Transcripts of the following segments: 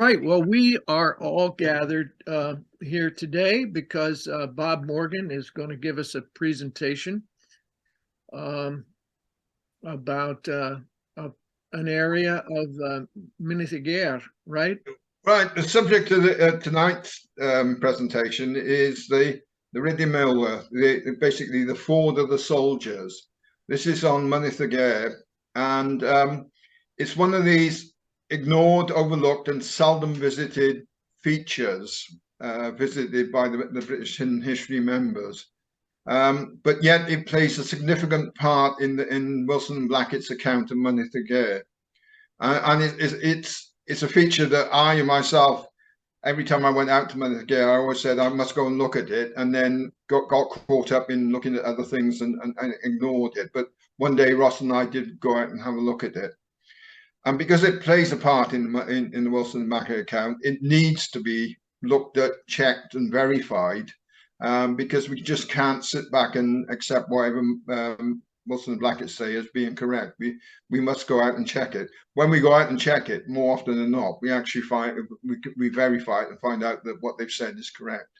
Right. Well, we are all gathered here today because Bob Morgan is going to give us a presentation um, about an area of Minithaguer, right? Right. The subject of tonight's presentation is the Ridimilwa, basically the ford of the soldiers. This is on Minithaguer, and it's one of these ignored, overlooked, and seldom visited features visited by the British Hidden History members. But yet it plays a significant part in Wilson and Blackett's account of Minithaguer. And it's a feature that I myself, every time I went out to Minithaguer, I always said I must go and look at it, and then got caught up in looking at other things and ignored it. But one day Ross and I did go out and have a look at it. And because it plays a part in the Wilson and Blackett account, it needs to be looked at, checked, and verified, because we just can't sit back and accept whatever Wilson and Blackett say as being correct. We must go out and check it. When we go out and check it, more often than not, we actually we verify it and find out that what they've said is correct.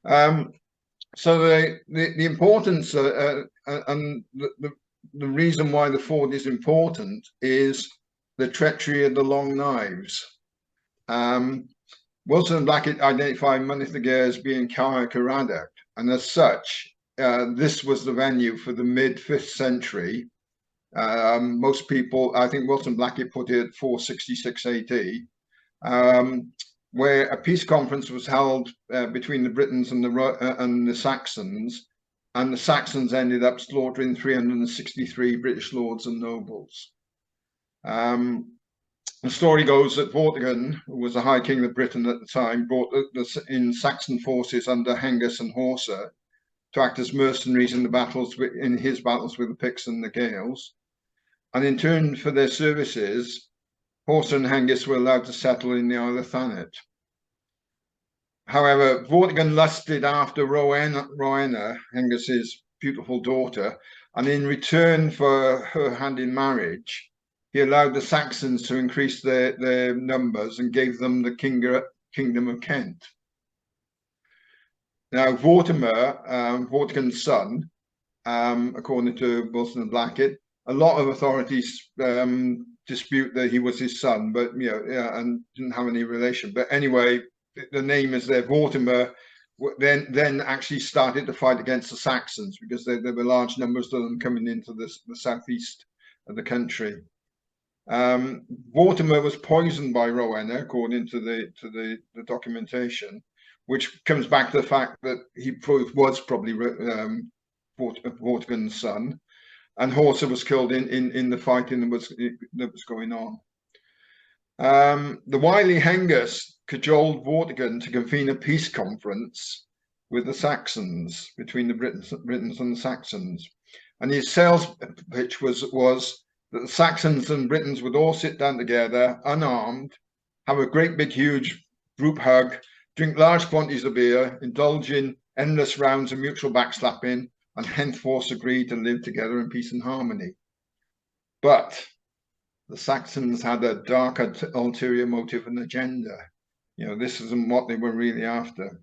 So the importance and the reason why the ford is important is the treachery of the long knives. Wilson and Blackett identified Minithaguer as being Caer-Caradoc, and as such, this was the venue for the mid-5th century. Most people, I think Wilson Blackett put it at 466 AD, where a peace conference was held between the Britons and the Saxons, and the Saxons ended up slaughtering 363 British lords and nobles. The story goes that Vortigern, who was the High King of Britain at the time, brought in Saxon forces under Hengist and Horsa to act as mercenaries in his battles with the Picts and the Gaels. And in turn for their services, Horsa and Hengist were allowed to settle in the Isle of Thanet. However, Vortigern lusted after Rowena, Hengist's beautiful daughter, and in return for her hand in marriage, he allowed the Saxons to increase their numbers and gave them the kingdom of Kent. Now, Vortigern's son, according to Wilson and Blackett, a lot of authorities dispute that he was his son, but and didn't have any relation. But anyway, the name is there. Vortimer then actually started to fight against the Saxons because there were large numbers of them coming into the southeast of the country. Vortimer was poisoned by Rowena, according to the documentation, which comes back to the fact that he was probably Vortigern's son, and Horsa was killed in the fighting that was going on. The wily Hengist cajoled Vortigern to convene a peace conference with the Saxons, between the Britons and the Saxons, and his sales pitch was that the Saxons and Britons would all sit down together, unarmed, have a great big huge group hug, drink large quantities of beer, indulge in endless rounds of mutual backslapping, and henceforth agree to live together in peace and harmony. But the Saxons had a dark ulterior motive and agenda. This isn't what they were really after.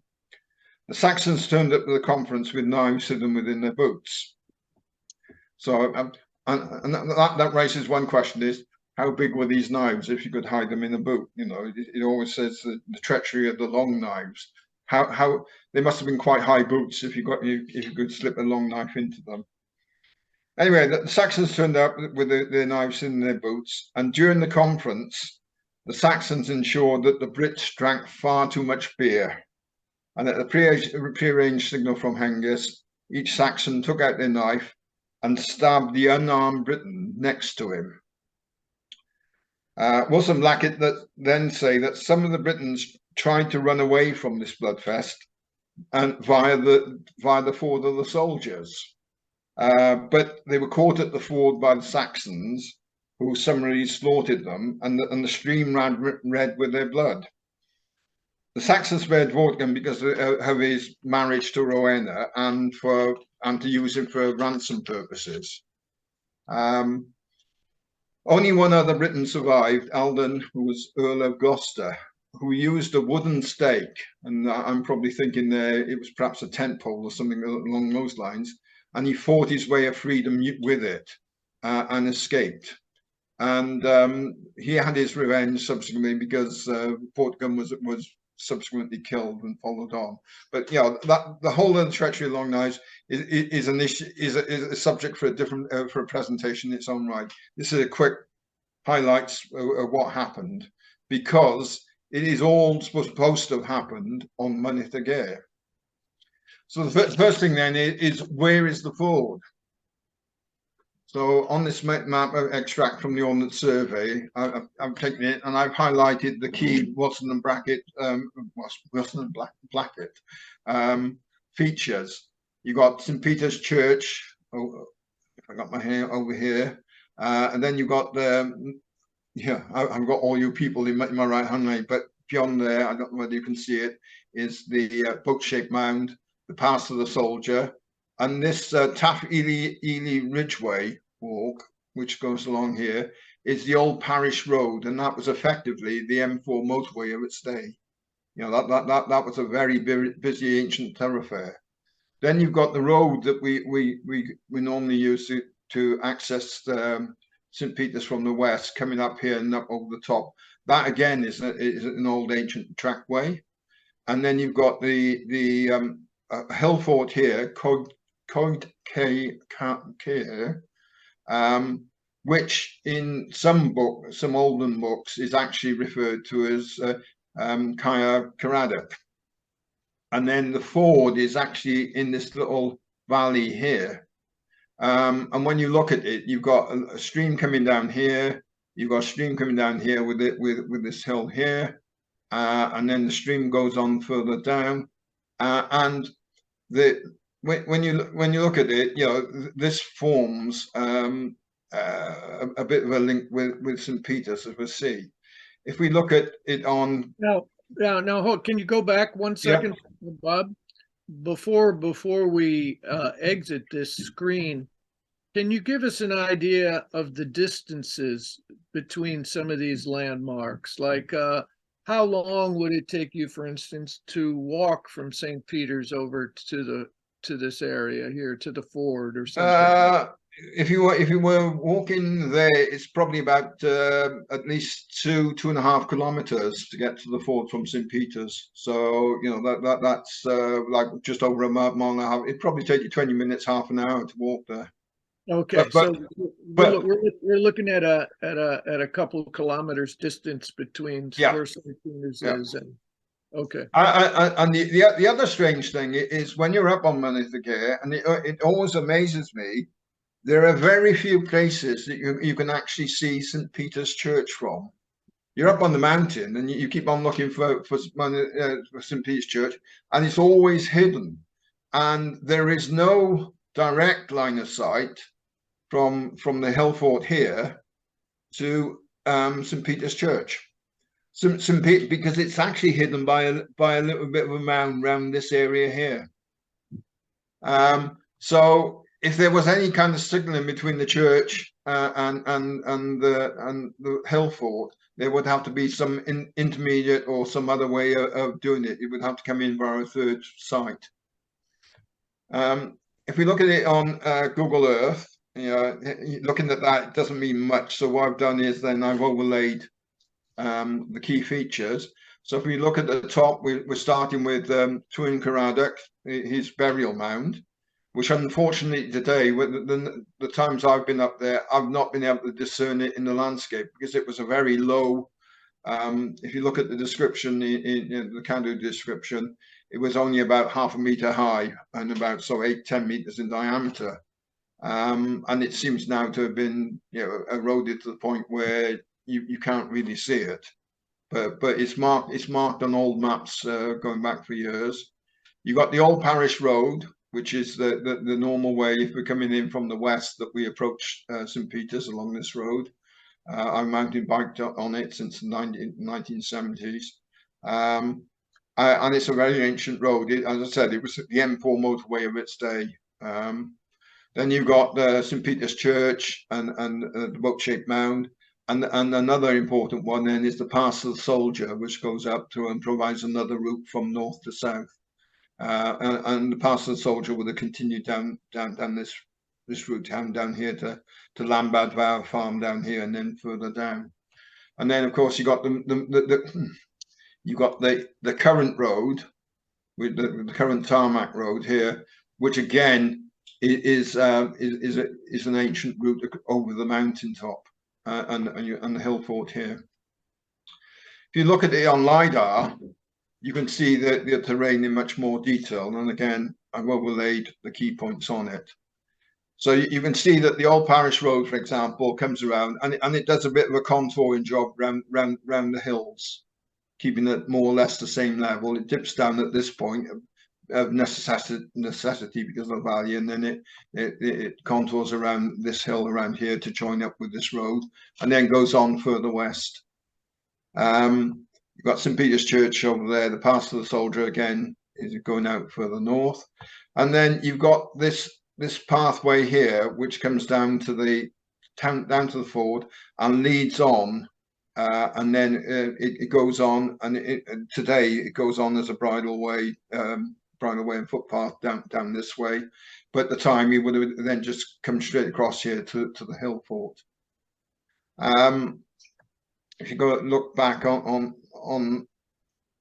The Saxons turned up to the conference with knives hidden within their boots. So, and that raises one question: is how big were these knives if you could hide them in a boot? It always says the treachery of the long knives. How they must have been quite high boots if you could slip a long knife into them. Anyway, the Saxons turned up with their knives in their boots, and during the conference, the Saxons ensured that the Brits drank far too much beer, and at the prearranged signal from Hengist, each Saxon took out their knife and stabbed the unarmed Briton next to him. Wilson Blackett then say that some of the Britons tried to run away from this bloodfest and via the ford of the soldiers, but they were caught at the ford by the Saxons, who summarily slaughtered them, and the stream ran red with their blood. The Saxons spared Vortigern because of his marriage to Rowena and to use him for ransom purposes. Only one other Briton survived, Alden, who was Earl of Gloucester, who used a wooden stake, and I'm probably thinking there it was perhaps a tent pole or something along those lines, and he fought his way of freedom with it and escaped. And he had his revenge subsequently because Vortigern was subsequently killed and followed on. But that the whole of the treachery along Knives is an issue, is a subject for a different for a presentation in its own right. This is a quick highlights of what happened, because it is all supposed to have happened on Mynydd y Gaer. So the first thing then is where is the ford? So on this map extract from the Ordnance Survey, I've taken it and I've highlighted the key Wilson and Blackett features. You've got St. Peter's Church. Oh, if I got my hair over here, and then you've got I've got all you people in my right hand lane, but beyond there, I don't know whether you can see it, is the boat-shaped mound, the Pass of the Soldier, and this Taff Ely Ridgeway walk, which goes along here, is the old parish road, and that was effectively the M4 motorway of its day. That was a very busy ancient thoroughfare. Then you've got the road that we normally use to access St. Peter's from the west, coming up here and up over the top. That again is an old ancient trackway. And then you've got the hill fort here, Coed Caer, which in some olden books is actually referred to as Caer Caraddoc. And then the ford is actually in this little valley here. And when you look at it, you've got a stream coming down here. You've got a stream coming down here with this hill here, and then the stream goes on further down. And when you look at it, this forms a bit of a link with St. Peter's, as we'll see. If we look at it on now, can you go back 1 second, Bob? Before we exit this screen, can you give us an idea of the distances between some of these landmarks? Like, how long would it take you, for instance, to walk from St. Peter's over to this area here, to the ford or something? If you were walking there, it's probably about at least 2.5 kilometers to get to the ford from St. Peter's. So that's like just over a mile and a half. It'd probably take you 20 minutes, half an hour to walk there. Okay, so we're looking at a couple of kilometers distance between where St. Peter's is, and okay. And the other strange thing is when you're up on Mynydd y Gaer, and it always amazes me, there are very few places that you can actually see St. Peter's Church from. You're up on the mountain and you keep on looking for St. Peter's Church, and it's always hidden. And there is no direct line of sight from the hill fort here to St. Peter's Church. St. Peter, because it's actually hidden by a little bit of a mound around this area here. So if there was any kind of signaling between the church and the hill fort, there would have to be some intermediate or some other way of doing it. It would have to come in via a third site. If we look at it on Google Earth, looking at that, it doesn't mean much. So what I've done is then I've overlaid the key features. So if we look at the top, we're starting with Twyn Caraddoc, his burial mound, which unfortunately today, with the times I've been up there, I've not been able to discern it in the landscape because it was a very low. If you look at the description in the CADW description, it was only about 0.5 meter high and about 8-10 meters in diameter. And it seems now to have been eroded to the point where you can't really see it. But it's marked on old maps going back for years. You've got the old parish road, which is the normal way if we're coming in from the west that we approach St. Peter's along this road. I've mountain biked on it since the 1970s. And it's a very ancient road. As I said, it was the M4 motorway of its day. Then you've got St. Peter's Church and the boat-shaped mound. And another important one then is the Pass of the Soldier, which goes up to and provides another route from north to south. And the Pass of the Soldier would have continued down this route down here to Lambad Vale Farm down here, and then further down. And then of course you got you got the current road with the current tarmac road here, which again is an ancient route over the mountaintop and the hill fort here. If you look at it on LiDAR, you can see the terrain in much more detail. And again, I've overlaid the key points on it. So you can see that the old parish road, for example, comes around and it does a bit of a contouring job round the hills, keeping it more or less the same level. It dips down at this point of necessity because of the valley, and then it contours around this hill around here to join up with this road, and then goes on further west. You've got St. Peter's Church over there. The Pass of the Soldier again is going out further north, and then you've got this pathway here, which comes down to the ford and leads on, and then it goes on, and today it goes on as a bridleway and footpath down this way. But at the time, you would have then just come straight across here to the hill fort. If you go look back on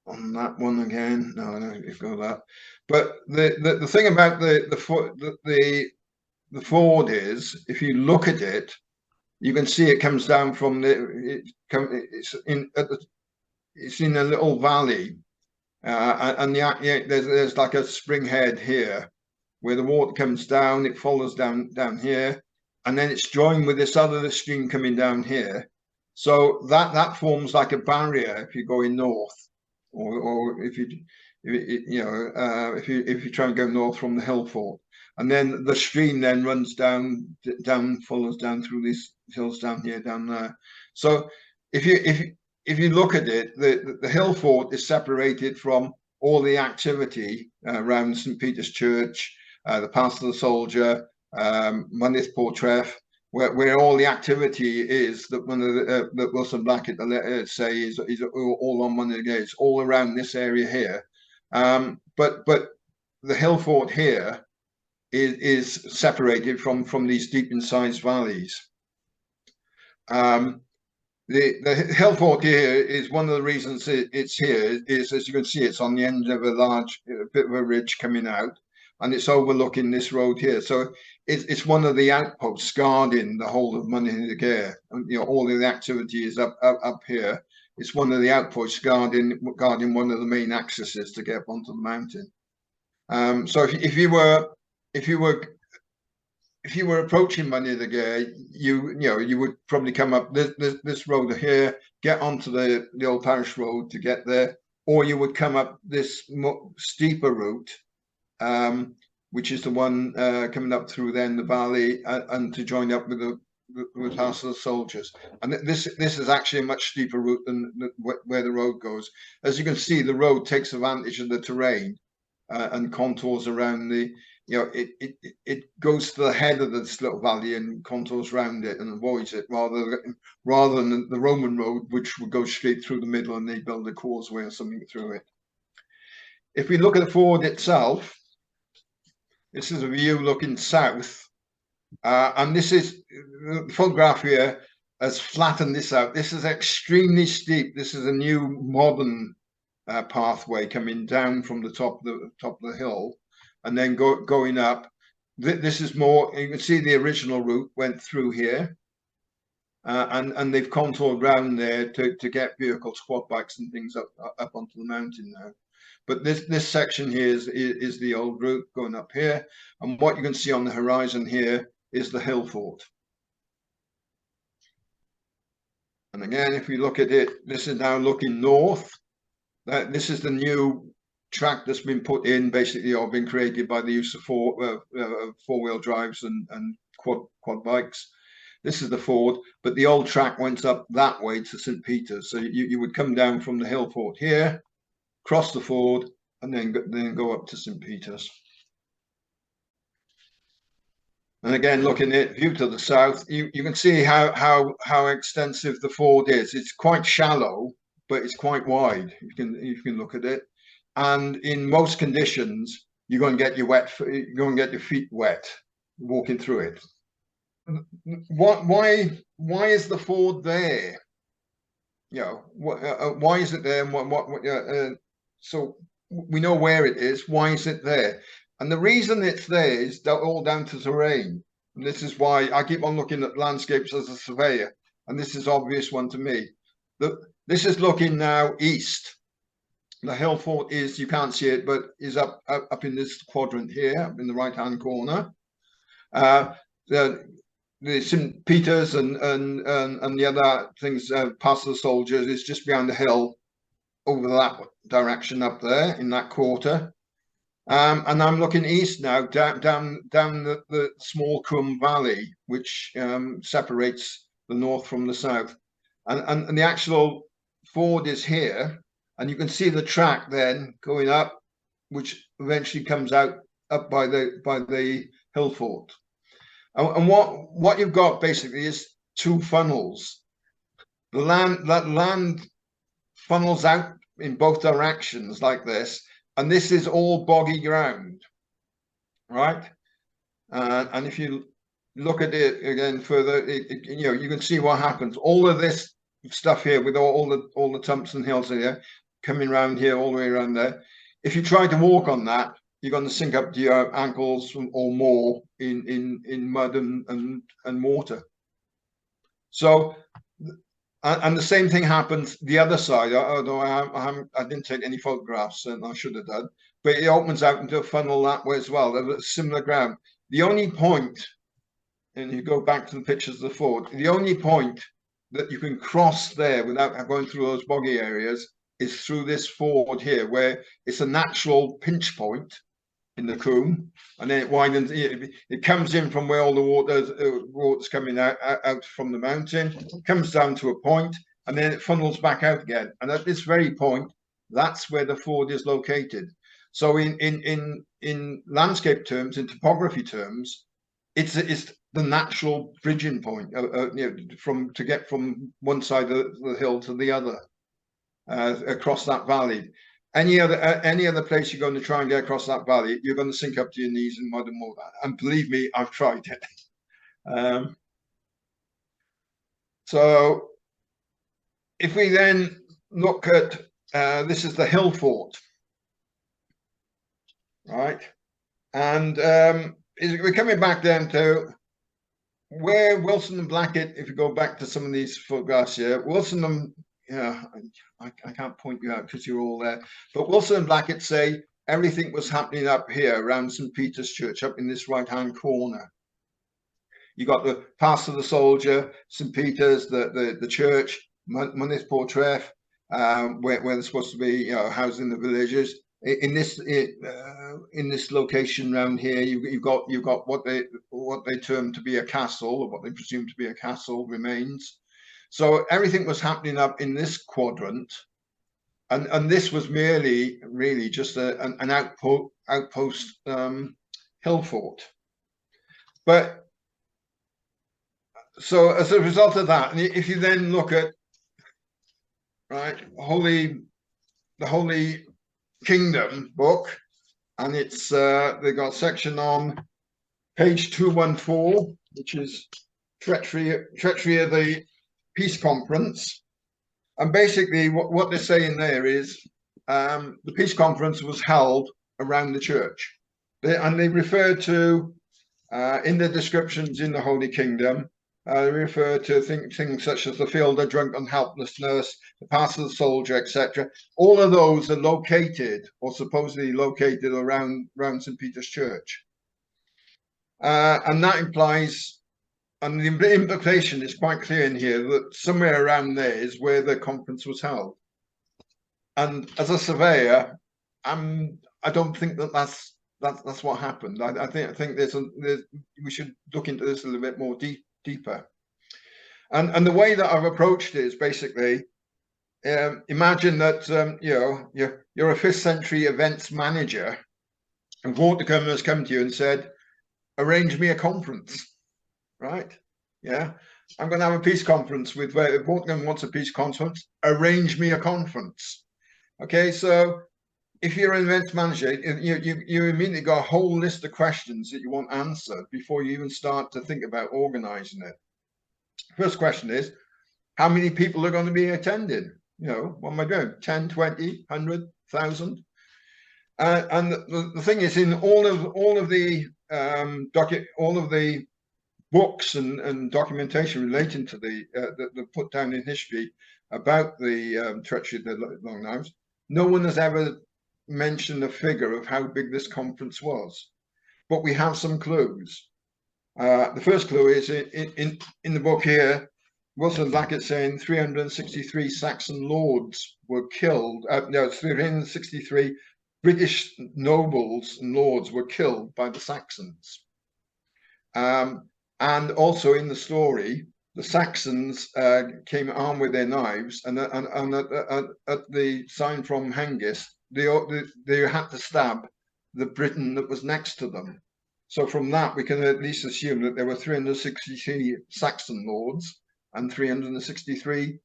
that one again, no, if you go that. But the thing about the ford is, if you look at it, you can see it comes down from it's in a little valley, and there's like a spring head here where the water comes down. It follows down here, and then it's joined with this other stream coming down here. So that forms like a barrier if you're going north, or if you try and go north from the hill fort. And then the stream then runs down, follows down through these hills down here, down there. So if you look at it, the hill fort is separated from all the activity around St. Peter's Church, the Pass of the Soldier, Mynydd Portreff, where all the activity is that that Wilson Blackett say is all on Mynydd. It's all around this area here. But the hill fort here is separated from these deep incised valleys. The hill fort here is one of the reasons it's here is, as you can see, it's on the end of a large bit of a ridge coming out, and it's overlooking this road here. So it's one of the outposts guarding the whole of Mynydd. All of the activity is up here. It's one of the outposts guarding one of the main accesses to get up onto the mountain. So if you were approaching Mynydd, you would probably come up this road here, get onto the old parish road to get there, or you would come up this steeper route, which is the one coming up through then the valley and to join up with the Pass of the Soldiers. And this is actually a much steeper route than where the road goes. As you can see, the road takes advantage of the terrain and contours around it goes to the head of this little valley and contours around it and avoids it, rather than the Roman road, which would go straight through the middle and they build a causeway or something through it. If we look at the ford itself, this is a view looking south, and this is the photograph here has flattened this out. This is extremely steep. This is a new modern pathway coming down from the top of the hill, and then going up. This is more. You can see the original route went through here, and they've contoured around there to get vehicles, quad bikes, and things up onto the mountain now. But this section here is the old route going up here, and what you can see on the horizon here is the hill fort. And again, if we look at it, this is now looking north. This is the new track that's been put in, basically, or been created by the use of four-wheel drives and quad bikes. This is the ford, but the old track went up that way to St. Peter's. So you would come down from the hill fort here, cross the ford, and then go up to St. Peter's. And again, looking at view to the south, you can see how extensive the ford is. It's quite shallow, but it's quite wide. You can look at it, and in most conditions, you're going to get your feet wet walking through it. Why is the ford there? You know, why is it there? And so we know where it is. Why is it there? And the reason it's there is all down to terrain. And this is why I keep on looking at landscapes as a surveyor. And this is obvious one to me. This is looking now east. The hill fort is, you can't see it, but is up in this quadrant here, up in the right-hand corner. The St. Peter's and the other things, past the soldiers, is just behind the hill over that direction up there in that quarter. And I'm looking east now, down the small Coombe Valley, which separates the north from the south. And the actual ford is here, and you can see the track then going up, which eventually comes out up by the hill fort. And what you've got basically is two funnels. That land funnels out in both directions like this, and this is all boggy ground, right? And if you look at it again further, you know, you can see what happens. All of this stuff here with all the Thompson Hills here coming around here all the way around there. If you try to walk on that, you're going to sink up to your ankles or more in mud and water. So, and the same thing happens the other side. Although I didn't take any photographs, and I should have done. But it opens out into a funnel that way as well. There's similar ground. The only point, and you go back to the pictures of the ford, the only point that you can cross there without going through those boggy areas is through this ford here, where it's a natural pinch point in the Coombe, and then it widens. It comes in from where all the water's coming out from the mountain, comes down to a point, and then it funnels back out again. And at this very point, that's where the ford is located. So in landscape terms, in topography terms, it's the natural bridging point, you know, to get from one side of the hill to the other, across that valley. Any other place you're going to try and get across that valley, you're going to sink up to your knees in mud and water. And believe me, I've tried it. So if we then look at, this is the hill fort, right? And we're coming back down to where Wilson and Blackett, if you go back to some of these photographs here, Wilson and, yeah, I can't point you out because you're all there, but Wilson and Blackett say everything was happening up here around St. Peter's Church, up in this right-hand corner. You got the Pass of the Soldier, St. Peter's, the church, Mynydd Portreff, where they're supposed to be, you know, housing the villagers. In this location around here, you've got what they term to be a castle, or what they presume to be a castle, remains. So everything was happening up in this quadrant, and this was really just an outpost hill fort. But so as a result of that, if you then look at, right, the Holy Kingdom book, and it's they got a section on page 214, which is treachery of the peace conference. And basically what they're saying there is the peace conference was held around the church, and they refer to in the descriptions in the Holy Kingdom, they refer to things such as the field of drunken helplessness, the pass of the soldier, etc. All of those are located, or supposedly located, around St. Peter's Church. And that implies, and the implication is quite clear in here, that somewhere around there is where the conference was held. And as a surveyor, I don't think that's what happened. I think we should look into this a little bit more deeper. And the way that I've approached it is basically, imagine that you know, you're a 5th century events manager, and Vortigern has come to you and said, arrange me a conference, right? Yeah, I'm going to have a peace conference with where Vortigern wants a peace conference. Arrange me a conference. Okay, so if you're an events manager, you immediately got a whole list of questions that you want answered before you even start to think about organizing it. First question is, how many people are going to be attending? You know, what am I doing? 10, 20, 100, 1,000? And the thing is, in all of the books and documentation relating to the put down in history about the treachery of the Long Knives, no one has ever mentioned a figure of how big this conference was, but we have some clues. The first clue is in the book here. Wilson Blackett saying 363 Saxon lords were killed. No, 363 British nobles and lords were killed by the Saxons. And also in the story, the Saxons came armed with their knives, and at the sign from Hengist, they had to stab the Briton that was next to them. So from that, we can at least assume that there were 363 Saxon lords and 363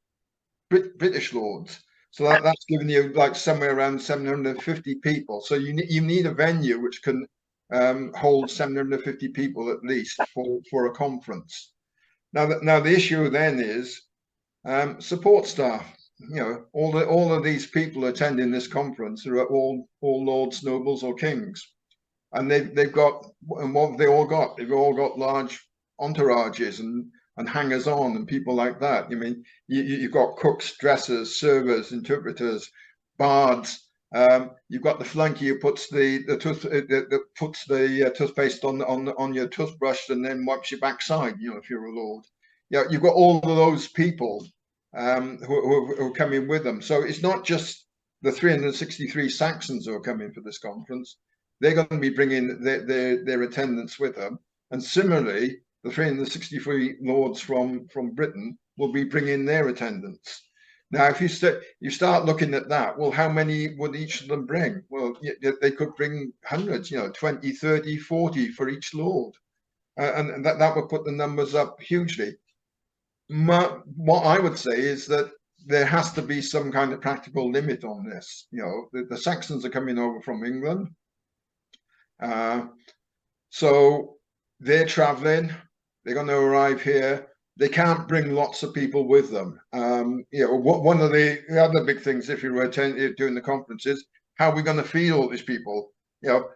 British lords. So that's giving you like somewhere around 750 people. So you need a venue which can hold 750 people at least for a conference. Now the issue then is support staff. You know, all of these people attending this conference are all lords, nobles, or kings, and they've got, and what they all got, they've all got large entourages and hangers on and people like that. I mean, you've got cooks, dressers, servers, interpreters, bards. You've got the flunky who puts the toothpaste on your toothbrush and then wipes your backside. You know, if you're a lord, yeah, you've got all of those people who are coming with them. So it's not just the 363 Saxons who are coming for this conference. They're going to be bringing their attendants with them, and similarly, the 363 lords from Britain will be bringing their attendants. Now, if you start looking at that, well, how many would each of them bring? Well, they could bring hundreds, you know, 20, 30, 40 for each lord. And that would put the numbers up hugely. What I would say is that there has to be some kind of practical limit on this. You know, the Saxons are coming over from England. So they're traveling, they're going to arrive here. They can't bring lots of people with them. You know, one of the other big things, if you were doing the conference, is how are we going to feed all these people? You know,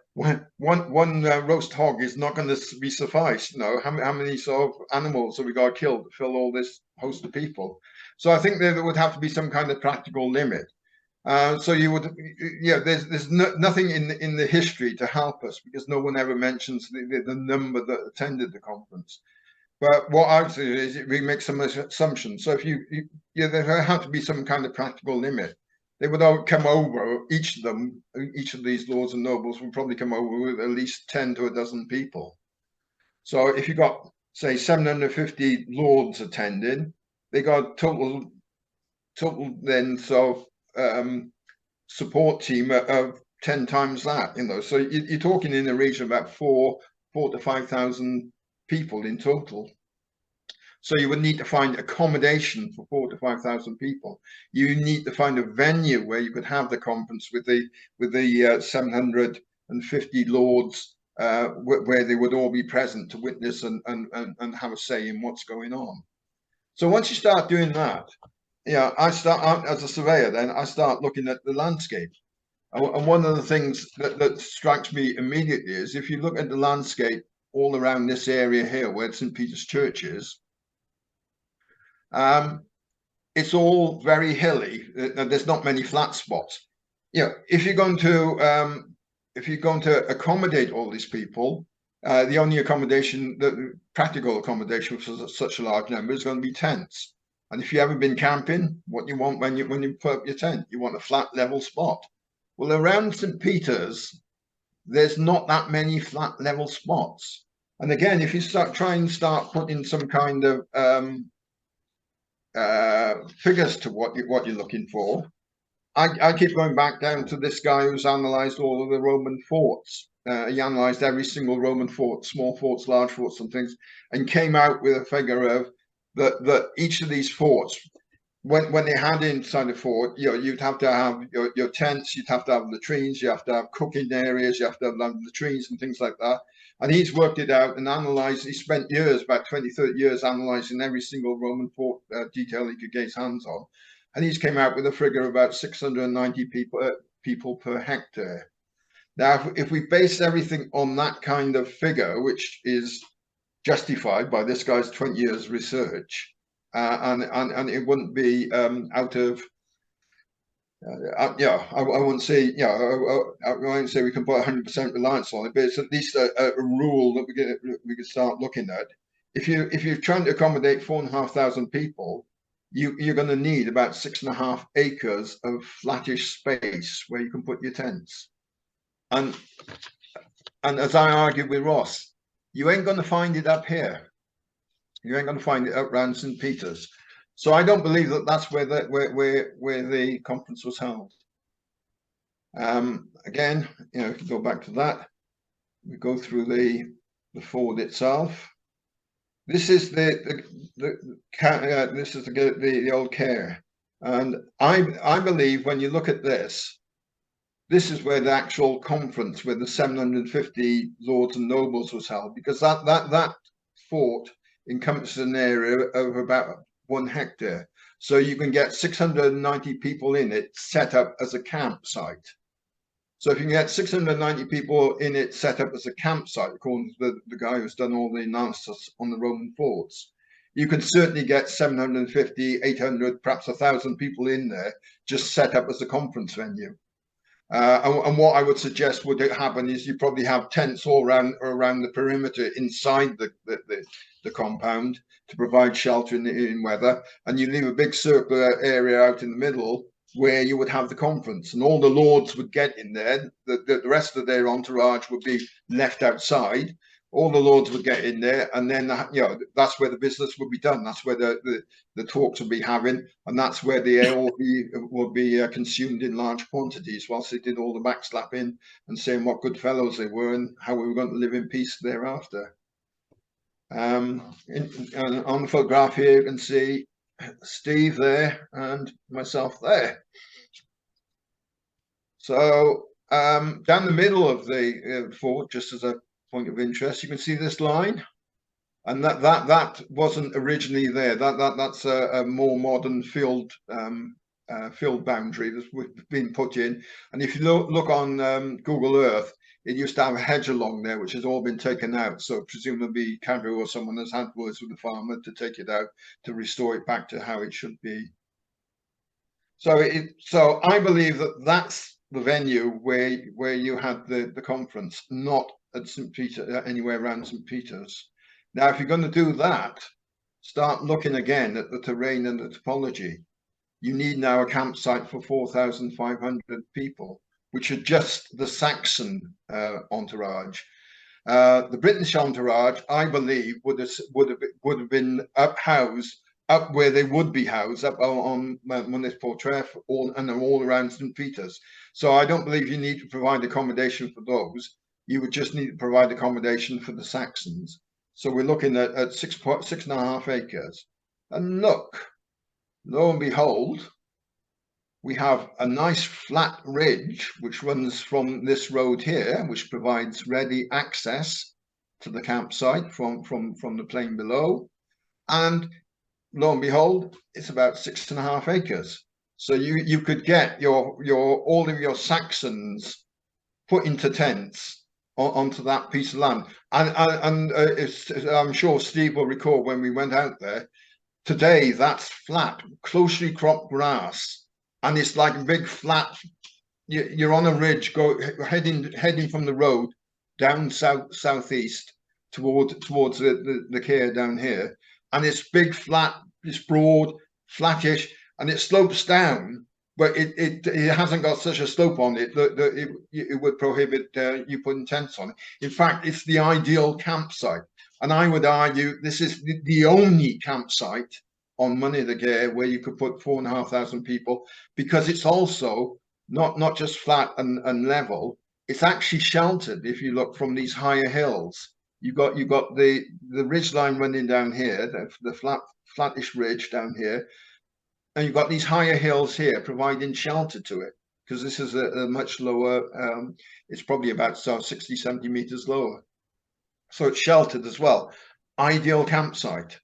one roast hog is not going to be suffice. You know, how many sort of animals have we got killed to fill all this host of people? So I think there would have to be some kind of practical limit. So you would, yeah, there's nothing in the history to help us, because no one ever mentions the number that attended the conference. But what I would say is we make some assumptions. So if there have to be some kind of practical limit. They would all come over, each of these lords and nobles would probably come over with at least 10 to a dozen people. So if you got, say, 750 lords attending, they got total then, so support team of 10 times that, you know. So you're talking in the region of about 4,000 to 5,000 people in total. So you would need to find accommodation for 4,000 to 5,000 people. You need to find a venue where you could have the conference with the 750 lords, where they would all be present to witness and have a say in what's going on. So once you start doing that, yeah, I start as a surveyor. Then I start looking at the landscape, and one of the things that strikes me immediately is if you look at the landscape all around this area here, where St. Peter's Church is, it's all very hilly. There's not many flat spots. You know, if you're going to accommodate all these people, the only accommodation, the practical accommodation for such a large number is going to be tents. And if you haven't been camping, what you want when you put up your tent, you want a flat level spot. Well, around St. Peter's, there's not that many flat level spots. And again, if you start putting some kind of figures to what you're looking for, I keep going back down to this guy who's analysed all of the Roman forts. He analysed every single Roman fort, small forts, large forts, and things, and came out with a figure of that each of these forts, when they had inside the fort, you'd have to have your tents, you'd have to have latrines, you have to have cooking areas, you have to have latrines and things like that. And he's worked it out and analysed. He spent years, about 20, 30 years, analysing every single Roman fort detail he could get his hands on. And he's came out with a figure of about 690 people per hectare. Now, if we base everything on that kind of figure, which is justified by this guy's 20 years research, and it wouldn't be out of I wouldn't say I won't say we can put 100% reliance on it, but it's at least a rule that we could start looking at. If you're trying to accommodate 4,500 people, you're going to need about 6.5 acres of flattish space where you can put your tents. And as I argued with Ross, you ain't going to find it up here. You ain't going to find it up around St. Peter's. So I don't believe that that's where the conference was held. Again, if you go back to that, we go through the ford itself. This is the old care, and I believe when you look at this is where the actual conference with the 750 lords and nobles was held, because that fort encompasses an area of about 1 hectare. So you can get 690 people in it set up as a campsite. So if you can get 690 people in it set up as a campsite, according to the guy who's done all the analysis on the Roman forts, you can certainly get 750, 800, perhaps 1,000 people in there just set up as a conference venue. And what I would suggest would happen is you probably have tents all around the perimeter inside the compound to provide shelter in weather, and you leave a big circular area out in the middle where you would have the conference, and all the lords would get in there. The rest of their entourage would be left outside. All the lords would get in there, and then that's where the business would be done. That's where the talks would be having, and that's where the ale would be consumed in large quantities, whilst they did all the backslapping and saying what good fellows they were and how we were going to live in peace thereafter. On the photograph here, you can see Steve there and myself there. So down the middle of the fort, just as a point of interest, you can see this line, and that wasn't originally there. That's a more modern field boundary that's been put in. And if you look on Google Earth, it used to have a hedge along there, which has all been taken out. So presumably CADW or someone has had words with the farmer to take it out to restore it back to how it should be. So I believe that that's the venue where you had the conference, not at St. Peter, anywhere around St. Peter's. Now, if you're going to do that, start looking again at the terrain and the topology. You need now a campsite for 4,500 people, which are just the Saxon entourage. The British entourage, I believe, would have been housed up where they would be housed, up on Mynydd Portref, and all around St. Peter's. So I don't believe you need to provide accommodation for those. You would just need to provide accommodation for the Saxons. So we're looking at 6.5 acres. And look, lo and behold, we have a nice flat ridge which runs from this road here, which provides ready access to the campsite from the plain below. And lo and behold, it's about 6.5 acres. So you could get all of your Saxons put into tents onto that piece of land. And I'm sure Steve will recall when we went out there. Today, that's flat, closely cropped grass, and it's like a big flat. You're on a ridge, heading from the road down southeast towards the care down here, and it's big, flat, it's broad, flattish, and it slopes down, but it hasn't got such a slope on it that it would prohibit you putting tents on it. In fact, it's the ideal campsite, and I would argue this is the only campsite on Money the Gare where you could put 4,500 people, because it's also not just flat and level. It's actually sheltered. If you look from these higher hills, you've got the ridge line running down here, the flattish ridge down here, and you've got these higher hills here providing shelter to it, because this is a much lower, it's probably about 60, 70 meters lower. So it's sheltered as well. Ideal campsite.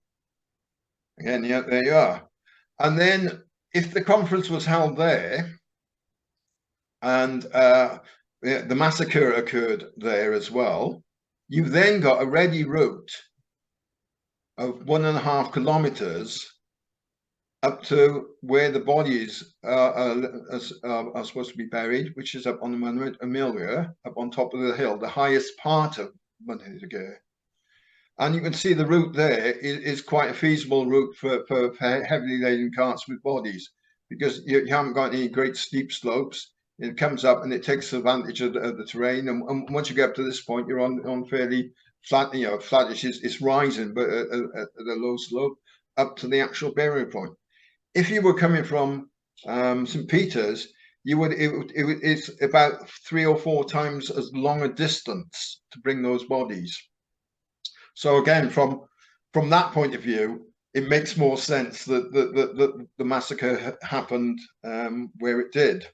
Again, yeah, there you are. And then if the conference was held there, and the massacre occurred there as well, you've then got a ready route of 1.5 kilometers up to where the bodies are supposed to be buried, which is up on the Monument Amelia, up on top of the hill, the highest part of Money the Gare. And you can see the route there is quite a feasible route for heavily laden carts with bodies, because you haven't got any great steep slopes. It comes up and it takes advantage of the terrain. And once you get up to this point, you're on fairly flat, flattish. It's rising, but at a low slope up to the actual burial point. If you were coming from St. Peter's, it's about 3 or 4 times as long a distance to bring those bodies. So again, from that point of view, it makes more sense that the massacre happened where it did.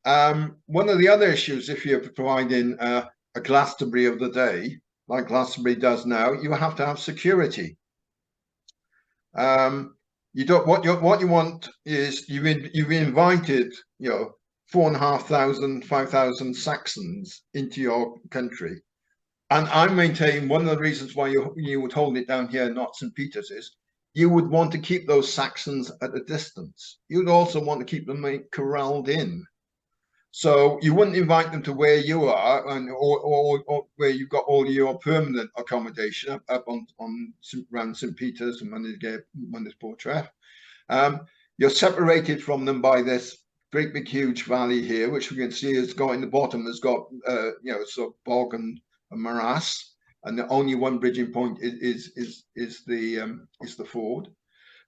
One of the other issues, if you're providing a Glastonbury of the day, like Glastonbury does now, you have to have security. You don't. What you want is you've invited 4,500, 5,000 Saxons into your country. And I maintain one of the reasons why you would hold it down here, not St. Peter's, is you would want to keep those Saxons at a distance. You would also want to keep them corralled in. So you wouldn't invite them to where you are, or where you've got all your permanent accommodation up on around St. Peter's and Monday's Portrait. You're separated from them by this great big huge valley here, which we can see has got in the bottom has got so bog and morass, and the only one bridging point is the ford.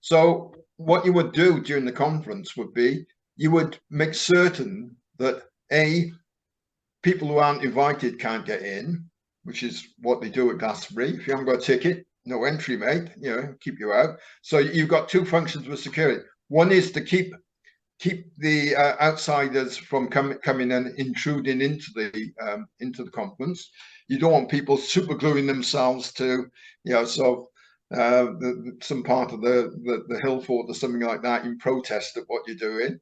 So what you would do during the conference would be you would make certain that people who aren't invited can't get in, which is what they do at Glastonbury. If you haven't got a ticket, no entry, mate. Keep you out. So you've got 2 functions with security. One is to keep the outsiders from coming and intruding into the conference. You don't want people super gluing themselves to some part of the hill fort or something like that in protest at what you're doing.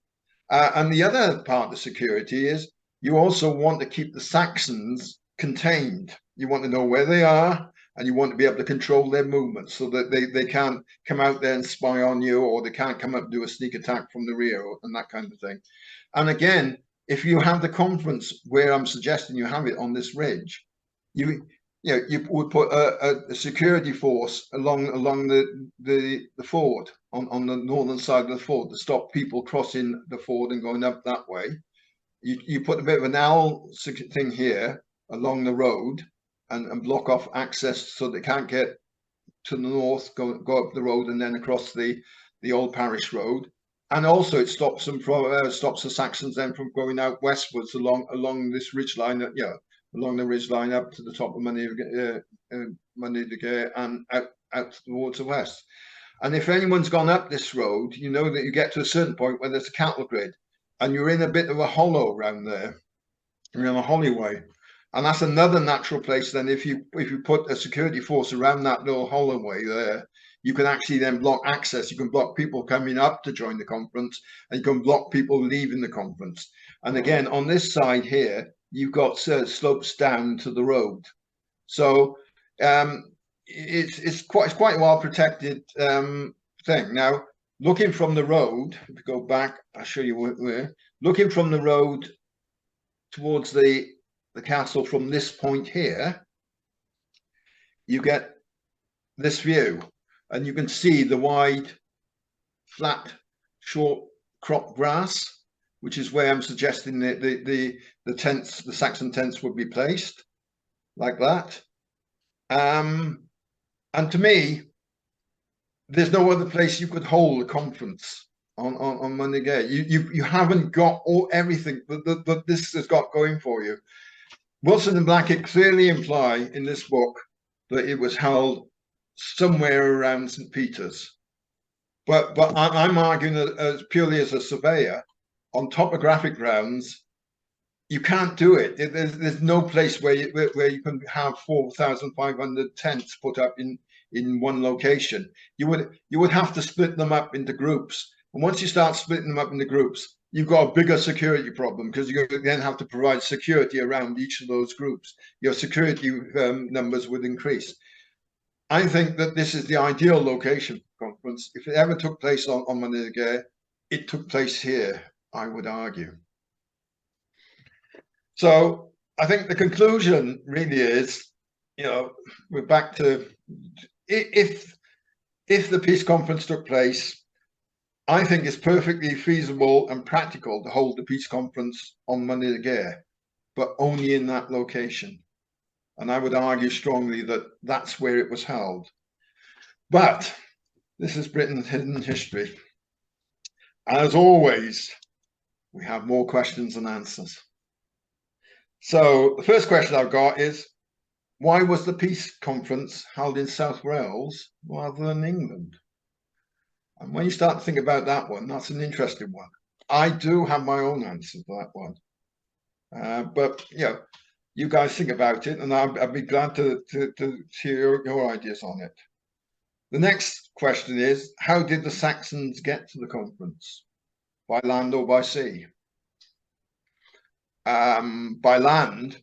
And the other part of security is you also want to keep the Saxons contained. You want to know where they are, and you want to be able to control their movements so that they can't come out there and spy on you, or they can't come up and do a sneak attack from the rear and that kind of thing. And again, if you have the conference where I'm suggesting you have it on this ridge, you would put a security force along the ford on the northern side of the ford to stop people crossing the ford and going up that way. You put a bit of an owl thing here along the road and block off access so they can't get to the north, go up the road and then across the old parish road. And also it stops them from stops the Saxons then from going out westwards along this ridge line, along the ridge line up to the top of Money the Gare and out towards the west. And if anyone's gone up this road, you know that you get to a certain point where there's a cattle grid, and you're in a bit of a hollow around there. You're in a holloway, and that's another natural place. Then, if you put a security force around that little holloway there, you can actually then block access. You can block people coming up to join the conference, and you can block people leaving the conference. And again, on this side here, you've got slopes down to the road, so it's quite a well protected thing. Now, looking from the road, if you go back, I'll show you where. Looking from the road towards the castle from this point here, you get this view, and you can see the wide, flat, short crop grass, which is where I'm suggesting that the tents, the Saxon tents, would be placed, like that. And to me, there's no other place you could hold a conference on Monday Gay. You haven't got everything that this has got going for you. Wilson and Blackett clearly imply in this book that it was held somewhere around St. Peter's. But I'm arguing that as purely as a surveyor, on topographic grounds, you can't do it. There's no place where you can have 4,500 tents put up in one location. You would have to split them up into groups. And once you start splitting them up into groups, you've got a bigger security problem, because you then have to provide security around each of those groups. Your security numbers would increase. I think that this is the ideal location for conference. If it ever took place on Monday Gay, it took place here, I would argue. So I think the conclusion really is, we're back to, if the peace conference took place, I think it's perfectly feasible and practical to hold the peace conference on Monday the Gay, but only in that location. And I would argue strongly that that's where it was held. But this is Britain's hidden history. As always, we have more questions than answers. So the first question I've got is, why was the peace conference held in South Wales rather than England? And when you start to think about that one, that's an interesting one. I do have my own answer to that one. But you guys think about it, and I'd be glad to hear your ideas on it. The next question is, how did the Saxons get to the conference? By land or by sea? By land,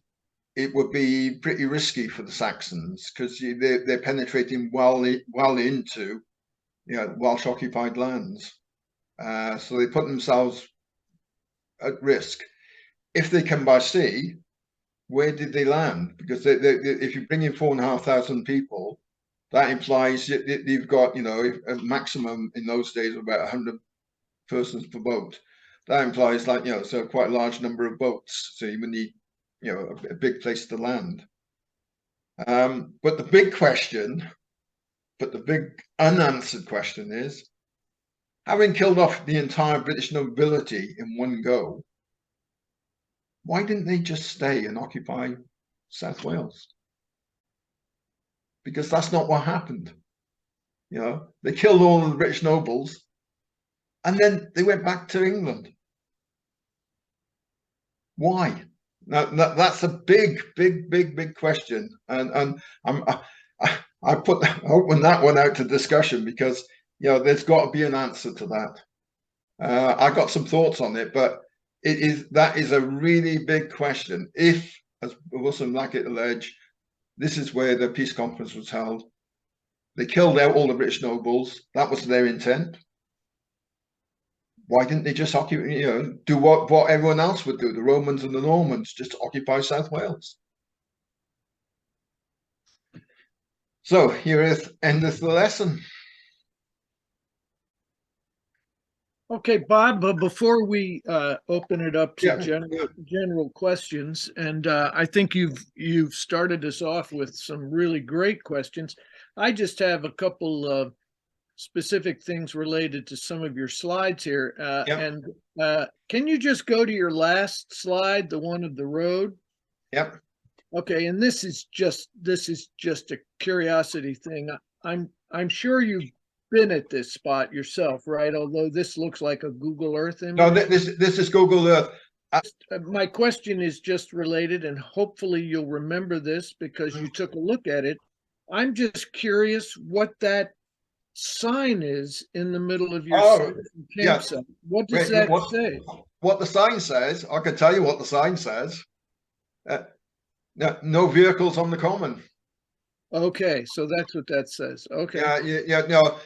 it would be pretty risky for the Saxons, because they're penetrating well into Welsh occupied lands. So they put themselves at risk. If they come by sea, where did they land? Because if you bring in 4,500 people, that implies you've got a maximum in those days of about 100 persons per boat. That implies so quite a large number of boats. So you would need a big place to land. But the big question, the big unanswered question is, having killed off the entire British nobility in one go, why didn't they just stay and occupy South Wales? Because that's not what happened. They killed all of the British nobles, and then they went back to England. Why? Now that's a big question, and I open that one out to discussion, because there's got to be an answer to that. I got some thoughts on it, but that is a really big question. If, as Wilson and Blackett allege, this is where the peace conference was held, they killed out all the British nobles, that was their intent, why didn't they just occupy, do what everyone else would do, the Romans and the Normans, just occupy South Wales? So here endeth the lesson. Okay, Bob, but before we open it up to general questions, and I think you've started us off with some really great questions. I just have a couple of specific things related to some of your slides here. And can you just go to your last slide, the one of the road? Yep. Okay, and this is just a curiosity thing. I'm sure you've been at this spot yourself, right? Although this looks like a Google Earth image. No, this is Google Earth. My question is just related, and hopefully you'll remember this because you took a look at it. I'm just curious what that sign is in the middle of your campsite. What does that say? What the sign says, I can tell you what the sign says. No vehicles on the common. Okay, so that's what that says. Okay. No,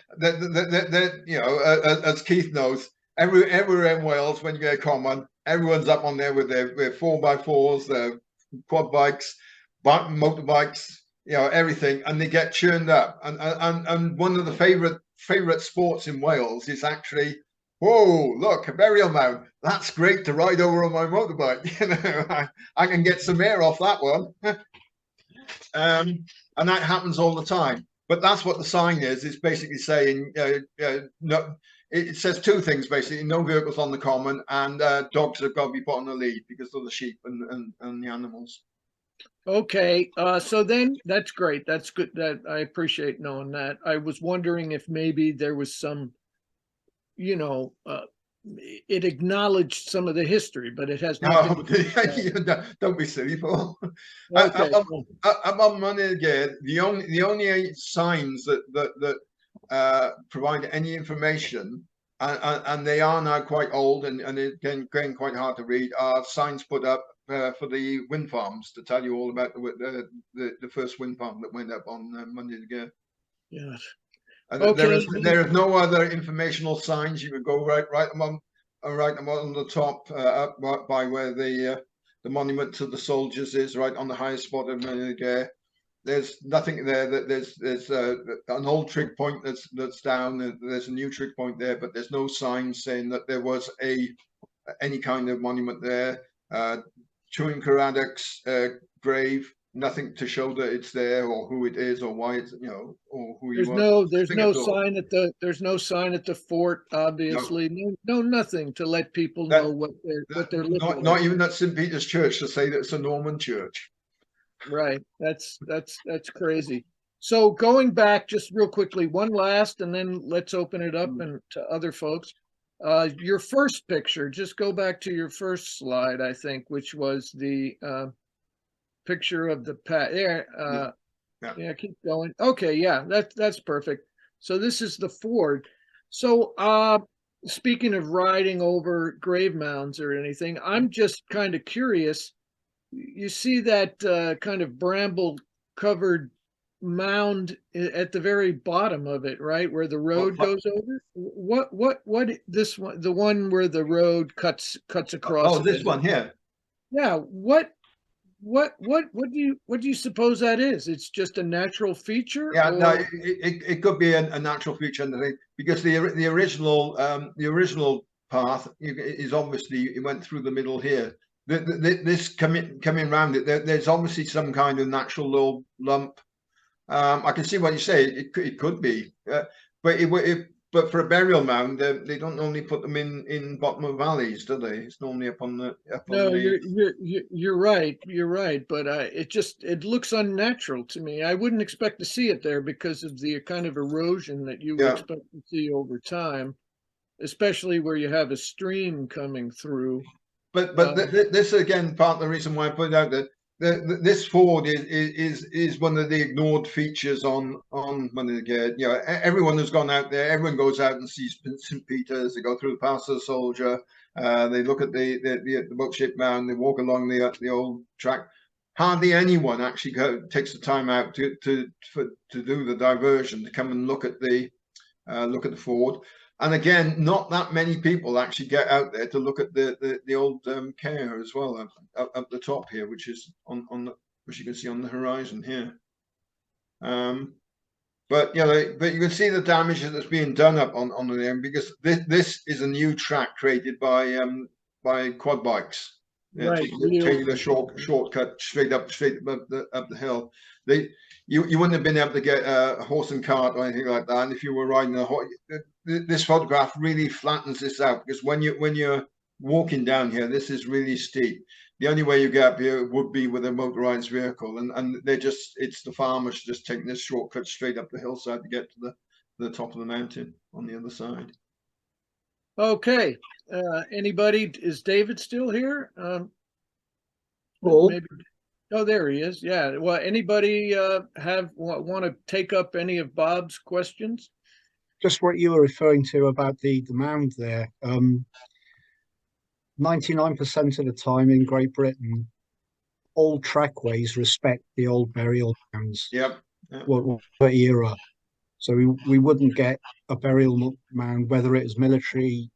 as Keith knows, everywhere in Wales, when you get a common, everyone's up on there with their 4x4s, their quad bikes, motorbikes, everything, and they get churned up. And one of the favorite sports in Wales is actually, whoa, look, a burial mound. That's great to ride over on my motorbike. I can get some air off that one. And that happens all the time. but that's what the sign is. It's basically saying no. It says two things basically: no vehicles on the common, and dogs have got to be put on the lead because of the sheep and the animals. Okay, so then that's great. That's good. That I appreciate knowing that. I was wondering if maybe there was some, you know, it acknowledged some of the history, but it has nothing to do Don't be silly, Paul. Okay. I'm on money again. The only signs that provide any information, and they are now quite old and again quite hard to read, are signs put up for the wind farms to tell you all about the first wind farm that went up on Monday again. Yes. And Okay. there is no other informational signs. You can go right them on the top up by where the monument to the soldiers is, right on the highest spot of Monday. There's nothing there. That there's an old trig point that's down. There's a new trig point there, but there's no sign saying that there was any kind of monument there. Chewing Caradoc's grave, nothing to show that it's there or who it is or why it's or who he was. There's no sign at the fort, obviously. No, nothing to let people know what they're looking at. Not even at St. Peter's Church to say that it's a Norman church. Right. That's crazy. So going back just real quickly, one last, and then let's open it up and to other folks. Your first picture, just go back to your first slide, I think, which was the picture of the there. Yeah, keep going. Okay, yeah, that's perfect. So this is the ford. So speaking of riding over grave mounds or anything, I'm just kind of curious. You see that kind of bramble covered mound at the very bottom of it, right, where the road goes over? What this one, the one where the road cuts across? Oh, this one here. Yeah. What do you suppose that is? It's just a natural feature? Yeah, no, it could be a natural feature because the original path is obviously it went through the middle here. This coming around it, there's obviously some kind of natural little lump. I can see what you say. It could be, but for a burial mound, they don't normally put them in bottom of valleys, do they? It's normally up on the. No, you're right. You're right, but it looks unnatural to me. I wouldn't expect to see it there because of the kind of erosion that you would expect to see over time, especially where you have a stream coming through. But this again part of the reason why I put it out that this ford is one of the ignored features on Monday again. Everyone who's gone out there, everyone goes out and sees St. Peter's. They go through the Pass of the Soldier. They look at the boat-shaped mound. They walk along the old track. Hardly anyone actually takes the time out to do the diversion to come and look at the ford. And again, not that many people actually get out there to look at the old care as well up the top here, which is which you can see on the horizon here. But you can see the damage that's being done up on the end because this is a new track created by quad bikes. Right, taking the shortcut straight up the hill. You wouldn't have been able to get a horse and cart or anything like that. And if you were riding a horse, this photograph really flattens this out because when you're walking down here, this is really steep. The only way you get up here would be with a motorized vehicle, and it's the farmers just taking this shortcut straight up the hillside to get to the top of the mountain on the other side. Okay. Anybody? Is David still here? Maybe. Oh, there he is. Yeah. Well, anybody want to take up any of Bob's questions? Just what you were referring to about the mound there. 99% of the time in Great Britain, old trackways respect the old burial mounds. Yep. What era? So we wouldn't get a burial mound, whether it was military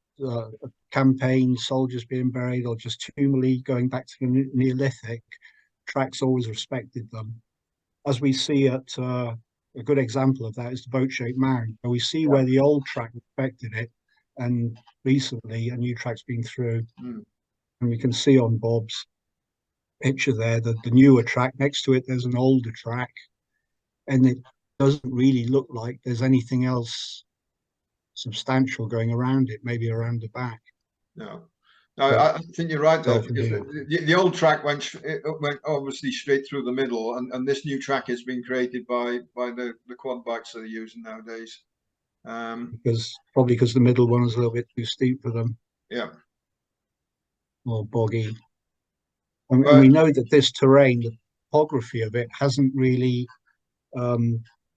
campaign, soldiers being buried, or just tumuli going back to the Neolithic. Tracks always respected them. As we see at a good example of that is the boat-shaped mound, where we see where the old track respected it, and recently a new track's been through. And we can see on Bob's picture there that the newer track next to it, there's an older track, and doesn't really look like there's anything else substantial going around it, maybe around the back. No. No, I think you're right though, because the old track it went obviously straight through the middle, and this new track has been created by the quad bikes that they're using nowadays. Probably because the middle one is a little bit too steep for them. Yeah. Or boggy. And we know that this terrain, the topography of it, hasn't really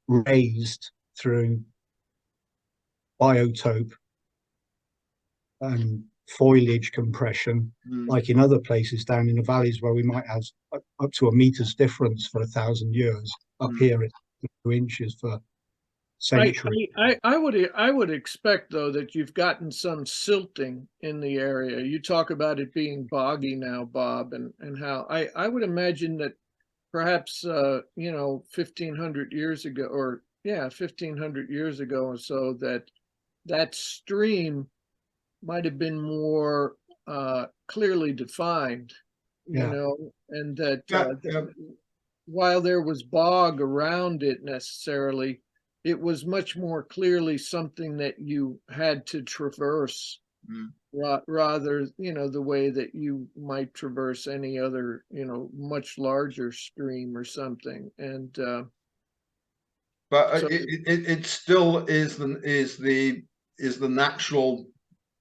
raised through biotope and foliage compression, like in other places down in the valleys where we might have up to a meter's difference for 1,000 years. Up here, it's 2 inches for centuries. I would expect though that you've gotten some silting in the area. You talk about it being boggy now, Bob, and how I would imagine that perhaps 1,500 years ago, or 1,500 years ago or so, that stream might have been more clearly defined, and that while there was bog around it necessarily, it was much more clearly something that you had to traverse rather, the way that you might traverse any other, much larger stream or something. And but so it still is the natural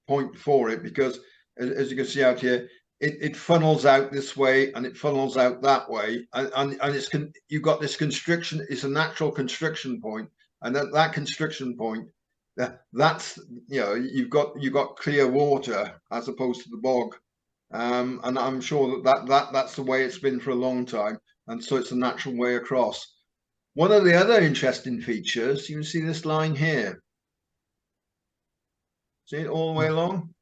point for it, because as you can see out here, it funnels out this way and it funnels out that way, and you've got this constriction. It's a natural constriction point, and that constriction point, that's you've got clear water as opposed to the bog, and I'm sure that's the way it's been for a long time, and so it's a natural way across. One of the other interesting features, you can see this line here. See it all the way along?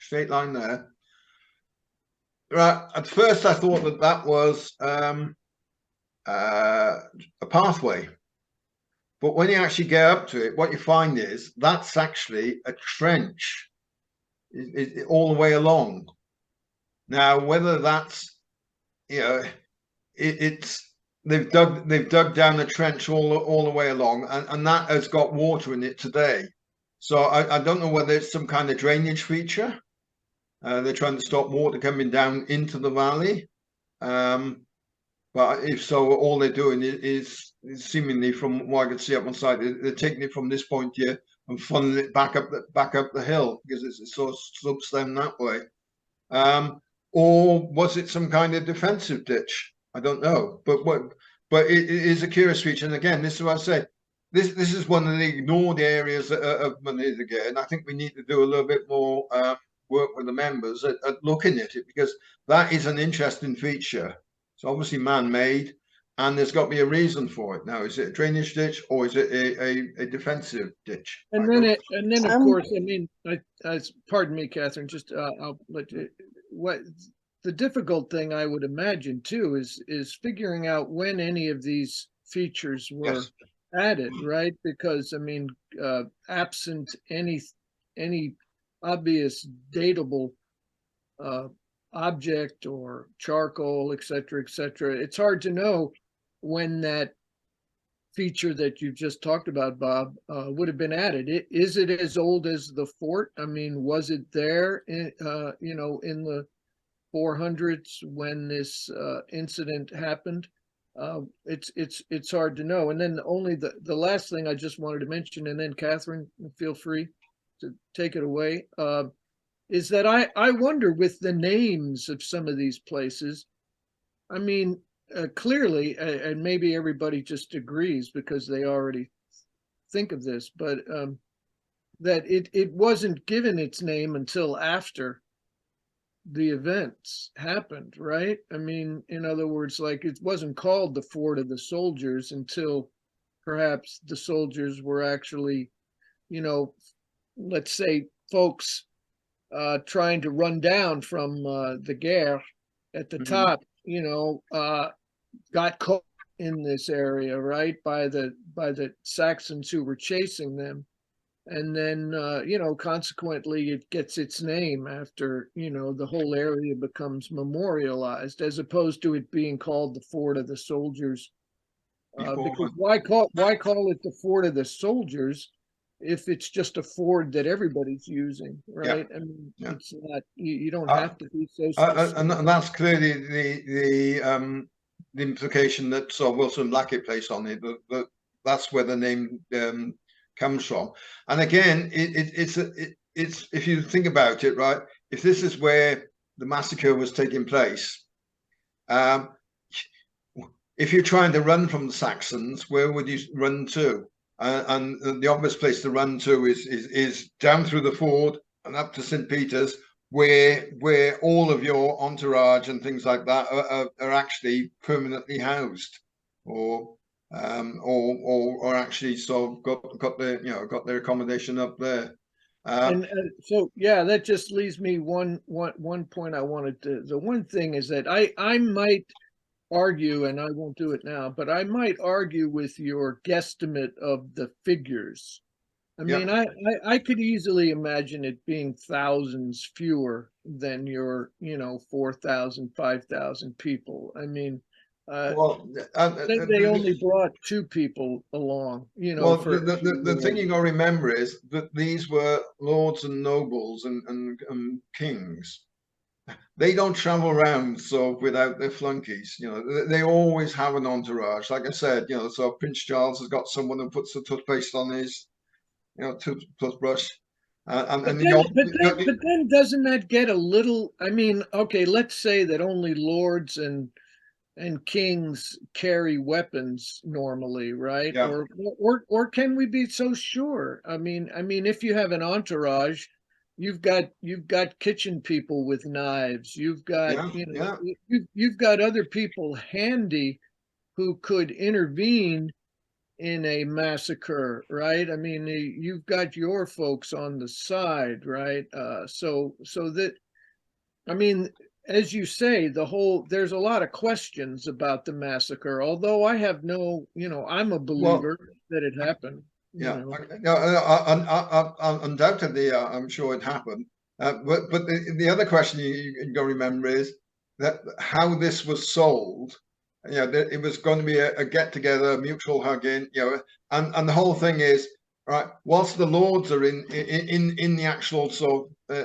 Straight line there. Right. At first, I thought that was a pathway, but when you actually get up to it, what you find is that's actually a trench, all the way along. Now, whether that's they've dug down the trench all the way along, and that has got water in it today. So I don't know whether it's some kind of drainage feature. They're trying to stop water coming down into the valley. But if so, all they're doing is seemingly, from what I could see up on site, they're taking it from this point here and funneling it back up the hill, because it sort of slopes down that way. Or was it some kind of defensive ditch? I don't know. But it is a curious feature. And again, this is what I say. This is one of the ignored areas of Mynyddig, and I think we need to do a little bit more work with the members at looking at it, because that is an interesting feature. It's obviously man-made, and there's got to be a reason for it. Now, is it a drainage ditch or is it a defensive ditch? And then of course, I mean, pardon me, Catherine. Just I'll let you. What the difficult thing I would imagine too is figuring out when any of these features were added, right? Because I mean, absent any obvious datable object or charcoal, et cetera, it's hard to know when that feature that you just talked about, Bob, would have been added. Is it as old as the fort? I mean, was it there in in the 400s when this incident happened? It's hard to know. And then only the last thing I just wanted to mention, and then Catherine, feel free to take it away, is that I wonder, with the names of some of these places, I mean, clearly, and maybe everybody just agrees because they already think of this, but that it wasn't given its name until after the events happened, right? I mean, in other words, like, it wasn't called the Fort of the Soldiers until perhaps the soldiers were actually, let's say, folks trying to run down from the Gare at the top, got caught in this area, right, by the Saxons who were chasing them. And then, consequently, it gets its name after, the whole area becomes memorialized, as opposed to it being called the Fort of the Soldiers Because why call it the fort of the soldiers if it's just a ford that everybody's using, right? I mean, it's not. You don't have to be so specific. And that's clearly the implication that Wilson Blackett placed on it. That's where the name comes from. And again, it's if you think about it, right? If this is where the massacre was taking place, if you're trying to run from the Saxons, where would you run to? And the obvious place to run to is down through the ford and up to St. Peter's, where all of your entourage and things like that are actually permanently housed, or actually got their accommodation up there. And so, yeah, that just leaves me one point I wanted to. The one thing is that I might argue, and I won't do it now, but I might argue with your guesstimate of the figures. I mean, I could easily imagine it being thousands fewer than your, 4,000, 5,000 people. I mean, they only brought 2 people along, Well, the thing you got to remember is that these were lords and nobles and kings. They don't travel around without their flunkies. They always have an entourage. Like I said, so Prince Charles has got someone who puts the toothpaste on his, toothbrush. But then doesn't that get a little? I mean, okay, let's say that only lords and kings carry weapons normally, right? Yeah. Or can we be so sure? I mean, if you have an entourage, you've got kitchen people with knives. You've got you've got other people handy who could intervene in a massacre, right? I mean, you've got your folks on the side, right? So that, I mean, as you say, there's a lot of questions about the massacre, although I have no, I'm a believer that it happened. Undoubtedly, I'm sure it happened. But the other question you got to remember is that how this was sold. It was going to be a get together, a mutual hugging, and the whole thing is, right, whilst the lords are in the actual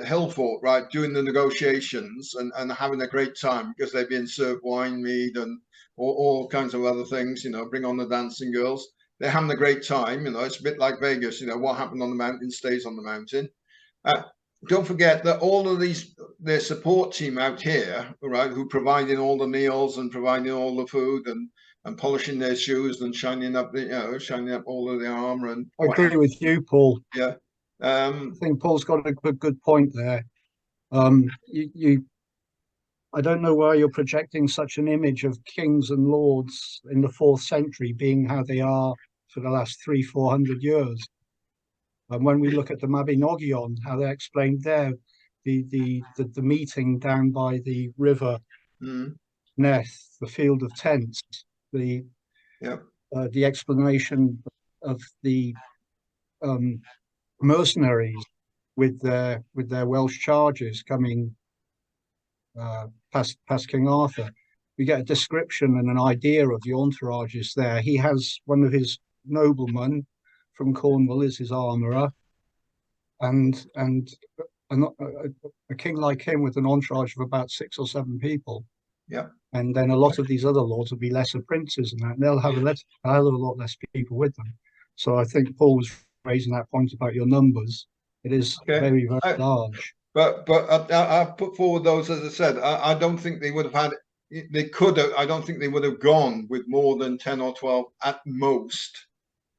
hill fort, right, doing the negotiations and having a great time because they're being served wine, mead, and all kinds of other things, bring on the dancing girls. They're having a great time, it's a bit like Vegas, what happened on the mountain stays on the mountain. Don't forget that all of their support team out here, right, who providing all the meals and providing all the food and polishing their shoes and shining up all of their armor. And I agree with you, Paul. Yeah. I think Paul's got a good point there. I don't know why you're projecting such an image of kings and lords in the 4th century being how they are for the last 300-400 years. And when we look at the Mabinogion, how they explained there, the meeting down by the river Neth, the field of tents, the explanation of the mercenaries with their Welsh chargers coming past King Arthur. We get a description and an idea of the entourages there. He has one of his noblemen from Cornwall is his armourer, and a king like him with an entourage of about 6 or 7 people. Yeah. And then a lot of these other lords will be lesser princes and that, and they'll have a lot less people with them. So I think Paul was raising that point about your numbers. It is very, very large. But I've put forward those, as I said, I don't think they would have had, they could have, I don't think they would have gone with more than 10 or 12 at most.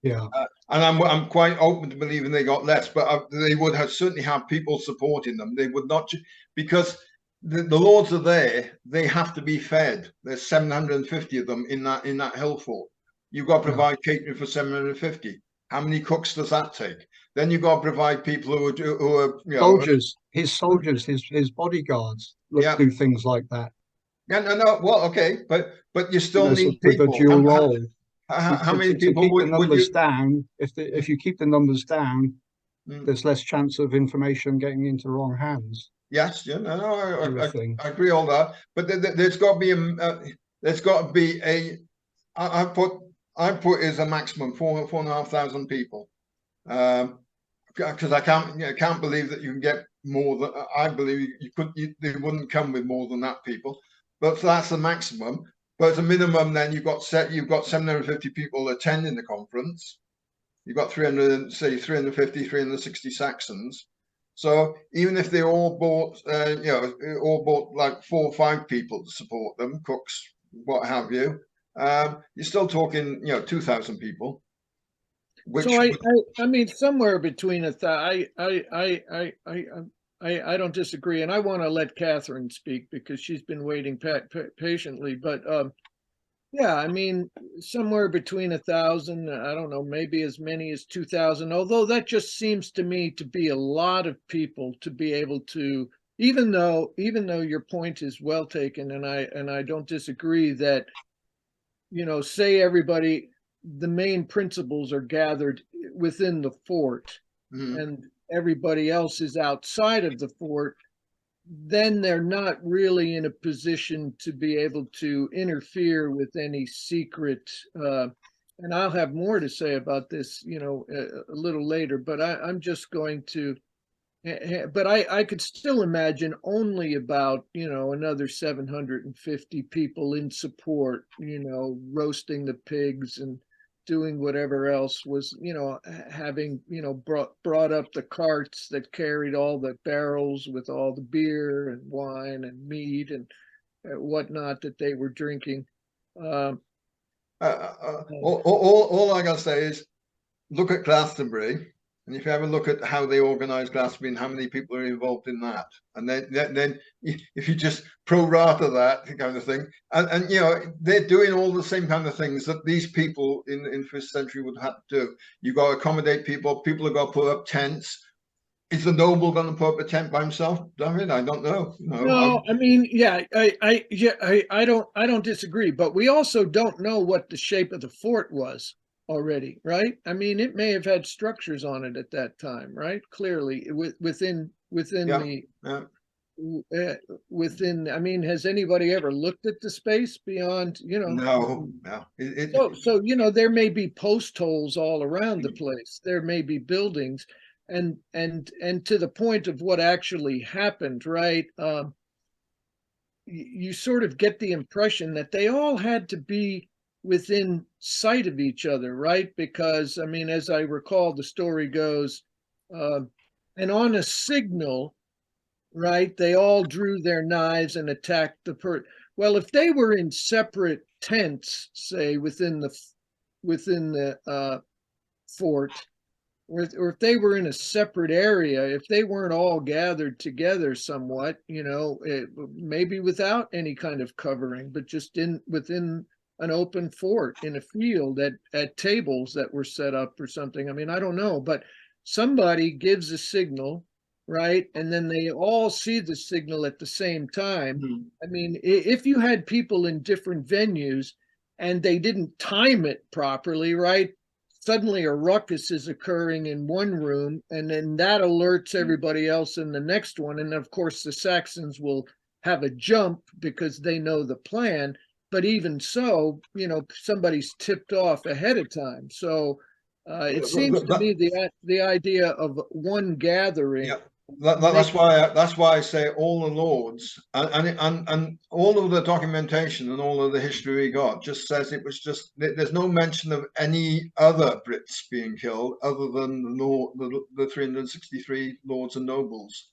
Yeah. And I'm quite open to believing they got less, but they would have certainly have people supporting them. They would not, because the lords are there, they have to be fed. There's 750 of them in that hill fort. You've got to provide catering for 750. How many cooks does that take? Then you've got to provide people who are soldiers, his bodyguards do things like that. Yeah, no, well, okay, but you still need people. With a dual role. How many people would you down? If you keep the numbers down, there's less chance of information getting into the wrong hands. Yes, I agree all that, but there's got to be I put I put is a maximum 4,500 people. Because I can't believe that you can get more than, I believe they wouldn't come with more than that people, but that's the maximum. But as a minimum, then you've got 750 people attending the conference. You've got 360 Saxons. So even if they all bought, like 4 or 5 people to support them, cooks, what have you, you're still talking, 2,000 people. Which so I mean, somewhere between I don't disagree, and I want to let Catherine speak because she's been waiting patiently. But yeah, I mean, somewhere between 1,000, I don't know, maybe as many as 2,000. Although that just seems to me to be a lot of people to be able to, even though your point is well taken, and I don't disagree that, say everybody, the main principles are gathered within the fort, and everybody else is outside of the fort, then they're not really in a position to be able to interfere with any secret. And I'll have more to say about this, a little later, but I'm just going to. But I could still imagine only about, another 750 people in support, roasting the pigs and doing whatever else was, having, brought up the carts that carried all the barrels with all the beer and wine and meat and whatnot that they were drinking. All I gotta say is look at Glastonbury. And if you have a look at how they organise Glastonbury and how many people are involved in that, and then if you just pro-rata that kind of thing, and they're doing all the same kind of things that these people in first century would have to do. You've got to accommodate people. People have got to put up tents. Is the noble going to put up a tent by himself, David? I don't know. No, I mean, yeah, I don't disagree, but we also don't know what the shape of the fort was already, right? I mean, it may have had structures on it at that time, right? Clearly, within the within. I mean, has anybody ever looked at the space beyond, No. So there may be post holes all around the place. There may be buildings, and to the point of what actually happened, right? You sort of get the impression that they all had to be within sight of each other, right? Because, I mean, as I recall, the story goes, and on a signal, right, they all drew their knives and attacked the well, if they were in separate tents, say within the fort, or if they were in a separate area, if they weren't all gathered together somewhat, maybe without any kind of covering, but just within an open fort in a field at tables that were set up or something. I mean, I don't know, but somebody gives a signal, right? And then they all see the signal at the same time. I mean, if you had people in different venues and they didn't time it properly, right? Suddenly a ruckus is occurring in one room, and then that alerts everybody else in the next one. And of course, the Saxons will have a jump because they know the plan. But even so, somebody's tipped off ahead of time. So it seems to me the idea of one gathering. Yeah. That's why I say all the lords and all of the documentation and all of the history we got just says it was just, there's no mention of any other Brits being killed other than the 363 lords and nobles.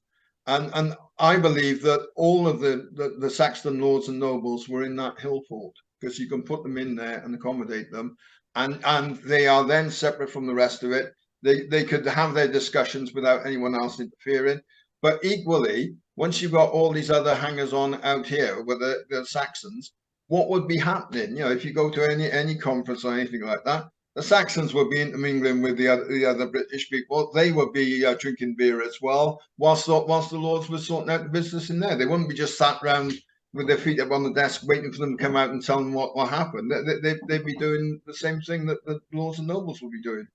And I believe that all of the Saxon lords and nobles were in that hill fort, because you can put them in there and accommodate them, and they are then separate from the rest of it. They could have their discussions without anyone else interfering. But equally, once you've got all these other hangers-on out here with the Saxons, what would be happening? If you go to any conference or anything like that, the Saxons would be intermingling with the other British people. They would be drinking beer as well, whilst the lords were sorting out the business in there. They wouldn't be just sat around with their feet up on the desk waiting for them to come out and tell them what happened. They'd be doing the same thing that the lords and nobles would be doing.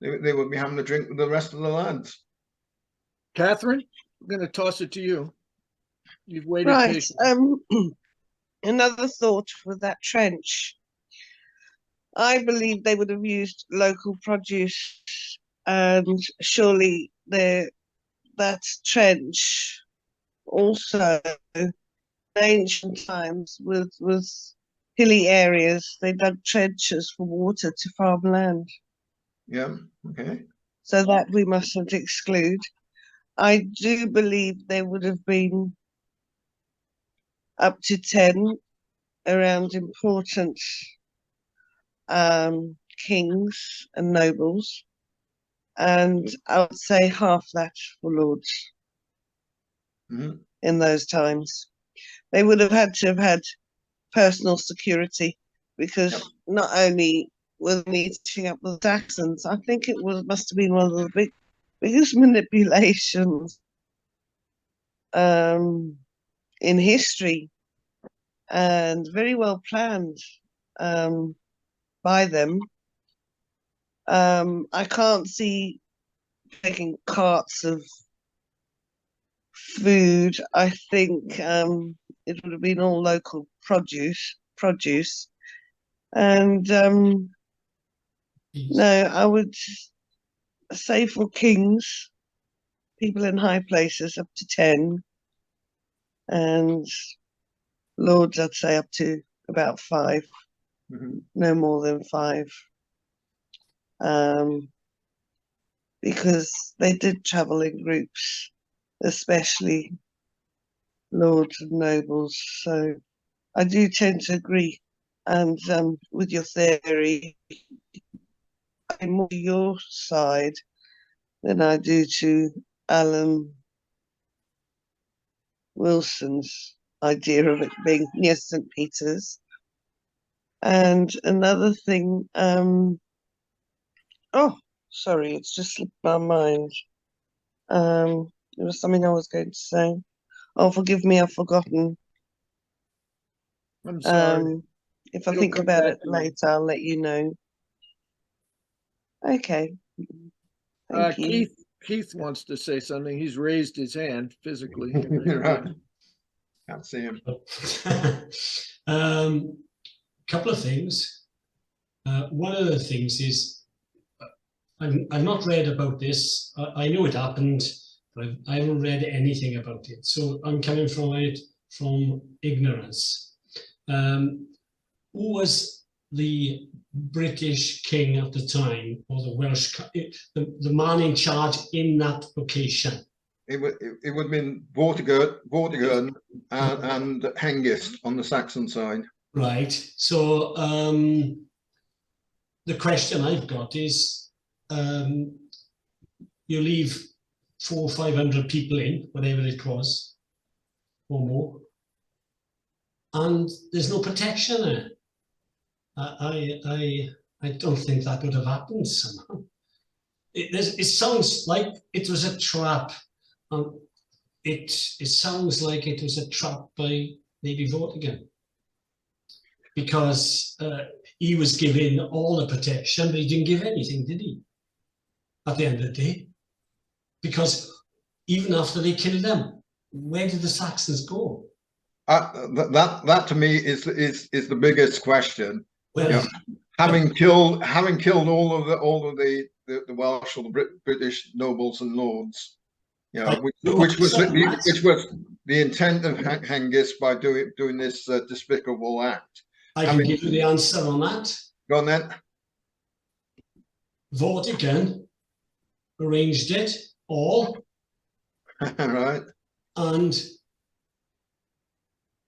They would be having a drink with the rest of the lads. Catherine, I'm going to toss it to you. You've waited right. patiently. Another thought with that trench. I believe they would have used local produce, and surely that trench also in ancient times was hilly areas. They dug trenches for water to farm land. Yeah, okay. So that we mustn't exclude. I do believe there would have been up to 10 around important kings and nobles, and I would say half that for lords in those times. They would have had to have had personal security, because not only were they meeting up with Saxons, I think it must have been one of the biggest manipulations in history, and very well planned by them. I can't see taking carts of food. I think it would have been all local produce, and no, I would say for kings, people in high places, up to 10, and lords, I'd say up to about 5, no more than 5, because they did travel in groups, especially lords and nobles. So I do tend to agree, and with your theory, I'm more to your side than I do to Alan Wilson's idea of it being near St. Peter's. And another thing, oh, sorry, it's just slipped my mind. There was something I was going to say. Oh, forgive me, I've forgotten. I'm sorry. If I think about it later, I'll let you know. Okay. Thank you. Keith wants to say something. He's raised his hand physically. Right. Can't see him. Couple of things. One of the things is, I've not read about this. I know it happened, but I haven't read anything about it. So I'm coming from it from ignorance. Who was the British king at the time, or the Welsh, the man in charge in that location? It would have been Vortigern and Hengist on the Saxon side. Right. So the question I've got is, you leave 400 or 500 people in, whatever it was, or more, and there's no protection there. I don't think that would have happened somehow. It sounds like it was a trap. It sounds like it was a trap by maybe Vortigern, because he was given all the protection, but he didn't give anything, did he? At the end of the day, because even after they killed them, where did the Saxons go? That to me is the biggest question. Well, yeah. Having killed all of the Welsh or the British nobles and lords, which was the intent of Hengist by doing this despicable act. I can give you the answer on that. Go on then. Vortigern arranged it all. Right. And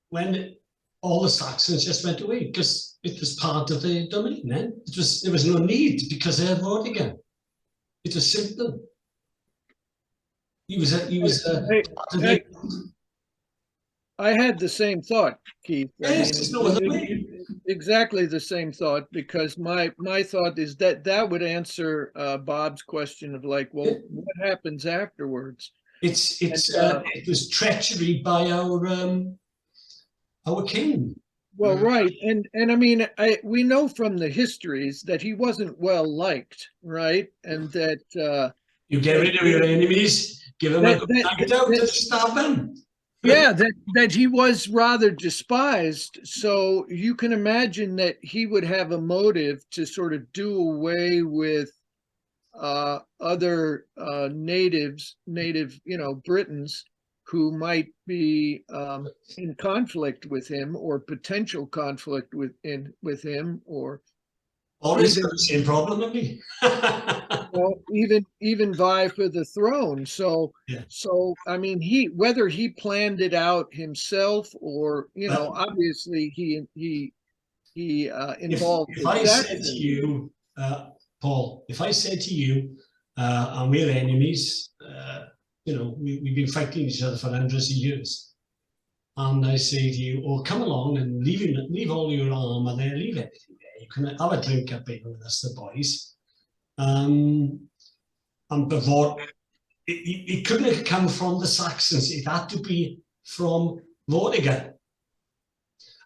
when all the Saxons just went away, because it was part of their domain then. There was no need, because they had Vortigern. It was simple. I had the same thought, Keith. Yes, there's no other way. Exactly the same thought, because my thought is that would answer Bob's question of like, well, what happens afterwards? It was treachery by our king. Well, right, and I mean, we know from the histories that he wasn't well liked, right, and that you get rid of your enemies, give them a good night out, and stab them. Yeah, that he was rather despised. So you can imagine that he would have a motive to sort of do away with other native, Britons who might be in conflict with him, or potential conflict with him, or Always even, got the same problem with me. even vie for the throne. So Yeah. so I mean, whether he planned it out himself, or obviously he involved If the I said to Saxons. you, Paul, if I said to you, and we're enemies, we've been fighting each other for hundreds of years, and I say to you, oh, come along and leave all your armour there, leave everything there. You can have a drink up here with us, the boys. And before, it couldn't have come from the Saxons. It had to be from Vortigern.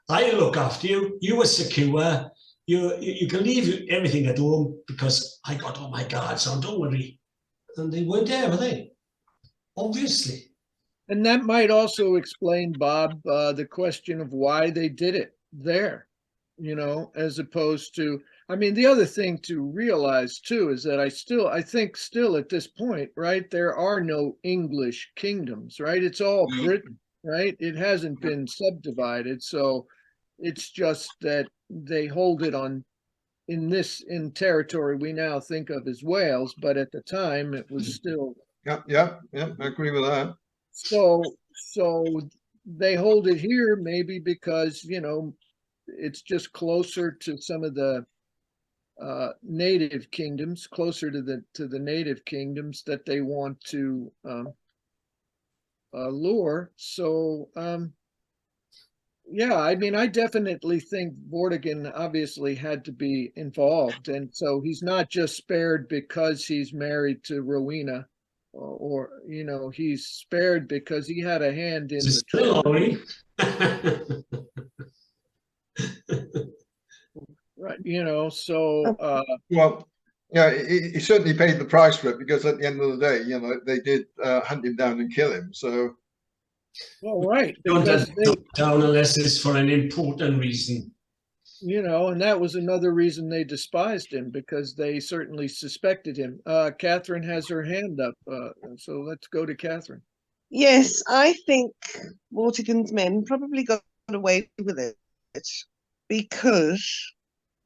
I look after you. You were secure. You can leave everything at home because I got all my guards on. Don't worry. And they weren't there, were they? Obviously. And that might also explain, Bob, the question of why they did it there, as opposed to, I mean, the other thing to realize too is that I think still at this point, right, there are no English kingdoms, right? It's all Britain, right? It hasn't been subdivided. So it's just that they hold it in territory we now think of as Wales, but at the time it was still. Yeah, I agree with that. So they hold it here maybe because, it's just closer to some of the native kingdoms, closer to the native kingdoms that they want to lure. So yeah, I mean, I definitely think Vortigern obviously had to be involved, and so he's not just spared because he's married to Rowena, or he's spared because he had a hand in the story. Right, so well, yeah, he certainly paid the price for it, because at the end of the day, they did hunt him down and kill him. So, well, right, don't because hunt down unless it's for an important reason. And that was another reason they despised him, because they certainly suspected him. Catherine has her hand up, so let's go to Catherine. Yes, I think Vortigern's men probably got away with it because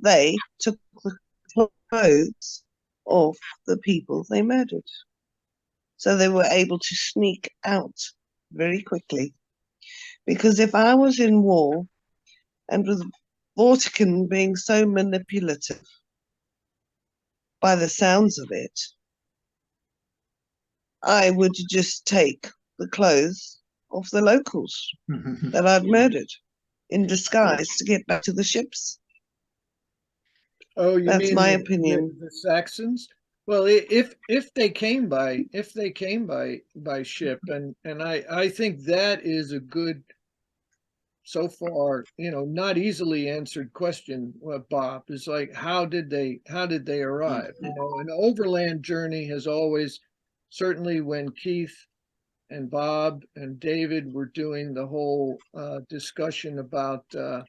they took the clothes of the people they murdered. So they were able to sneak out very quickly. Because if I was in war, and with Vortigern being so manipulative, by the sounds of it, I would just take the clothes of the locals that I'd murdered in disguise to get back to the ships. Oh, you That's mean my opinion. The Saxons? Well, if they came by ship, and I think that is a good, so far, not easily answered question, Bob, is like, how did they arrive? An overland journey has always, certainly when Keith and Bob and David were doing the whole discussion about the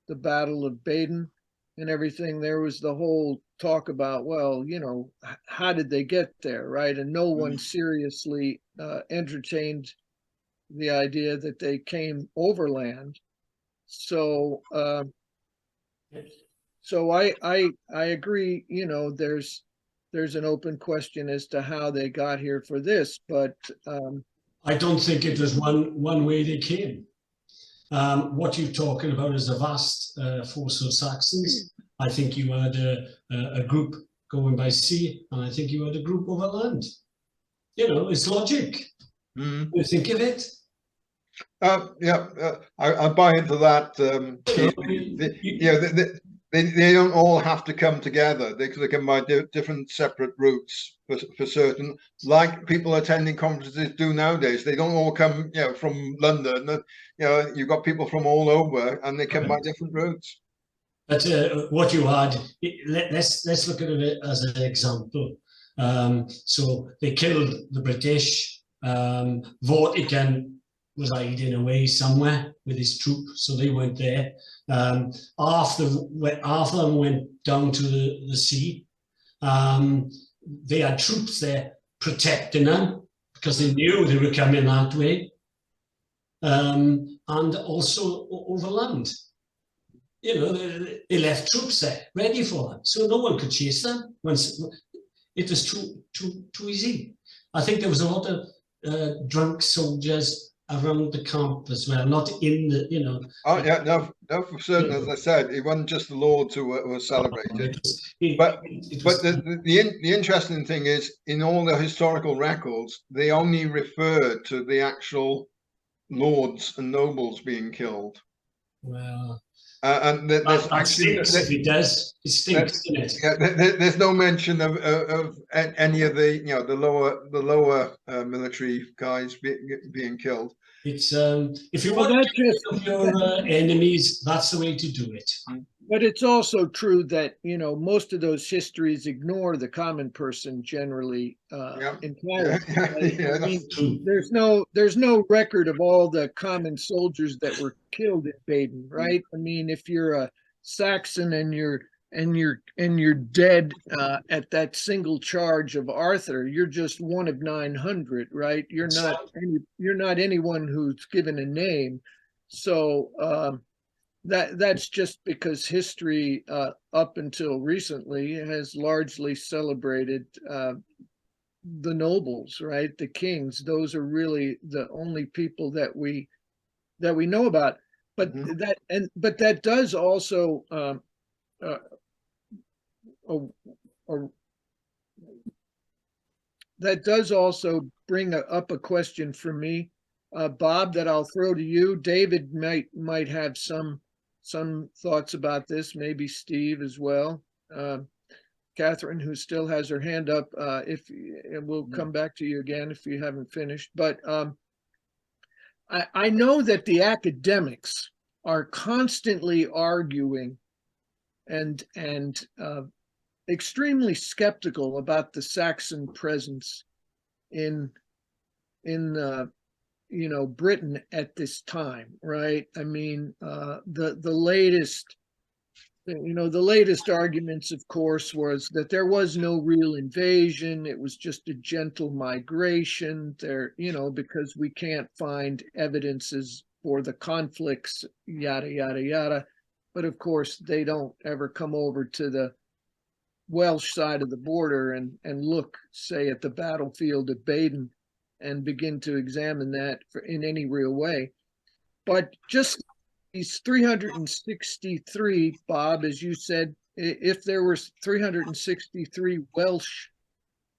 Battle of Baden and everything, there was the whole talk about, well, how did they get there, right? And no one seriously entertained the idea that they came overland. So I agree, there's an open question as to how they got here for this, but I don't think it was one way they came. What you're talking about is a vast force of Saxons. I think you had a group going by sea, and I think you had a group over land. It's logic. You think of it. I buy into that. They don't all have to come together. They come by different separate routes for certain, like people attending conferences do nowadays. They don't all come, from London. You've got people from all over, and they come by different routes. But what you had, let's look at it as an example. So they killed the British. Vortigern residing away somewhere with his troop, so they weren't there. Half of them went down to the sea. They had troops there protecting them because they knew they were coming that way. And also overland. You know, they left troops there ready for them, so no one could chase them once it was too easy. I think there was a lot of drunk soldiers around the camp as well, not in the, you know. Oh yeah, no, for certain. As I said, it wasn't just the lords who were celebrated. But the interesting thing is, in all the historical records, they only refer to the actual lords and nobles being killed. Well, and there's actually, if it does, it stinks, doesn't it? Yeah, there's no mention of any of the, you know, the lower military guys being killed. It's if you want to get rid of your enemies, that's the way to do it. But it's also true that, you know, most of those histories ignore the common person generally entirely. Yeah, I mean, there's no record of all the common soldiers that were killed in Baden, right? I mean, if you're a Saxon and you're dead at that single charge of Arthur, you're just one of 900, right? You're not anyone who's given a name. So that's just because history up until recently has largely celebrated the nobles, right? The kings. Those are really the only people that we know about. But that does also that does also bring up a question for me, Bob, that I'll throw to you. David might have some thoughts about this, maybe Steve as well. Catherine, who still has her hand up, and we'll come back to you again if you haven't finished. But I know that the academics are constantly arguing and extremely skeptical about the Saxon presence in you know, Britain at this time, right? I mean, the latest arguments, of course, was that there was no real invasion. It was just a gentle migration there, you know, because we can't find evidences for the conflicts, yada, yada, yada. But of course, they don't ever come over to the Welsh side of the border and look, say, at the battlefield of Baden and begin to examine that in any real way. But just these 363, Bob, as you said, if there were 363 Welsh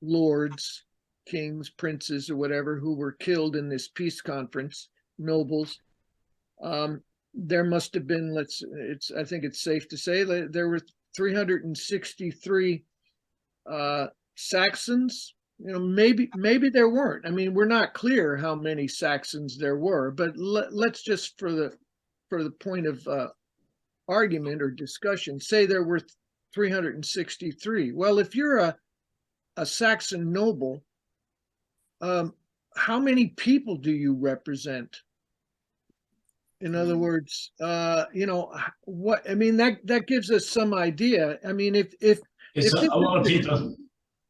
lords, kings, princes, or whatever, who were killed in this peace conference, nobles, there must have been, I think it's safe to say that there were 363 Saxons. You know, maybe there weren't. I mean, we're not clear how many Saxons there were, but let's just, for the point of argument or discussion, say there were 363. Well, if you're a Saxon noble, how many people do you represent? In other words, you know, what I mean, that gives us some idea. I mean, if it's a lot of people.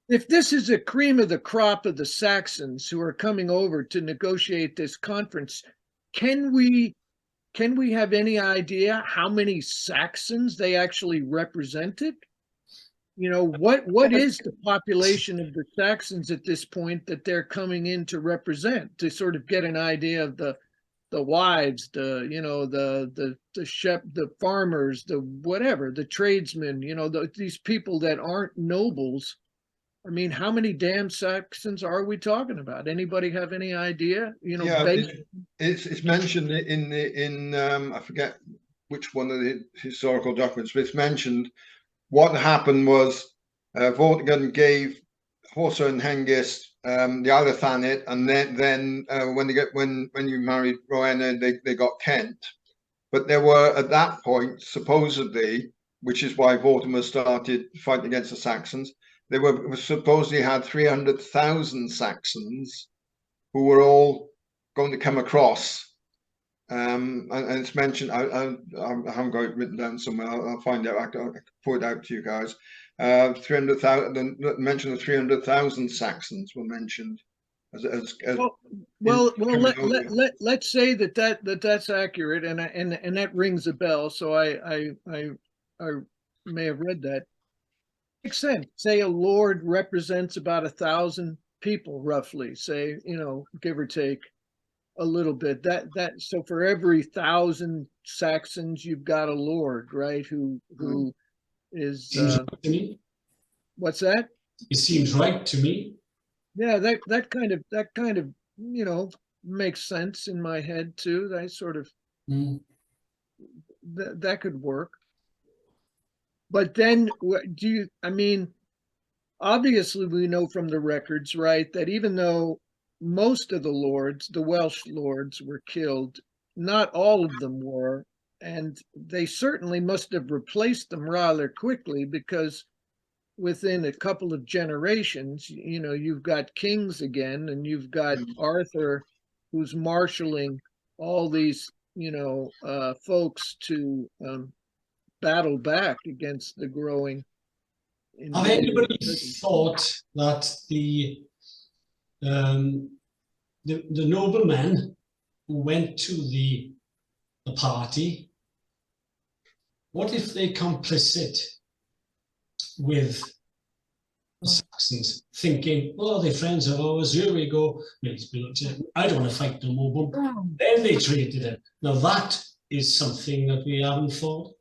If this is a cream of the crop of the Saxons who are coming over to negotiate this conference, can we have any idea how many Saxons they actually represented? You know, what is the population of the Saxons at this point that they're coming in to represent, to sort of get an idea of the wives, the farmers, the whatever, the tradesmen, you know, these people that aren't nobles. I mean, how many damn Saxons are we talking about? Anybody have any idea? You know, yeah, it's mentioned in I forget which one of the historical documents, but it's mentioned what happened was Vortigern gave Horsa and Hengist the Isle of Thanet, and then when you married Rowena, they got Kent. But there were at that point, supposedly, which is why Vortimer started fighting against the Saxons, they were supposedly had 300,000 Saxons who were all going to come across. And it's mentioned. I haven't got it written down somewhere. I'll find out. I can point it out to you guys. 300,000. Mention of 300,000 Saxons were mentioned as let's say that's accurate, and that rings a bell. So I may have read that. Makes sense. Say a lord represents about 1,000 people, roughly. Say, give or take a little bit. So for every 1,000 Saxons, you've got a lord, right? Who is Seems right to me. What's that? It seems right to me. Yeah, that kind of makes sense in my head too. That sort of that could work. But then obviously we know from the records, right, that even though most of the lords, the Welsh lords, were killed, not all of them were, and they certainly must have replaced them rather quickly, because within a couple of generations, you've got kings again, and you've got Arthur, who's marshaling all these, folks to battle back against the growing. Have anybody thought that the noblemen who went to the party, what if they're complicit with the Saxons, thinking, oh, they're friends of ours, here we go. I don't want to fight no more. Then they treated it. Now that is something that we haven't thought.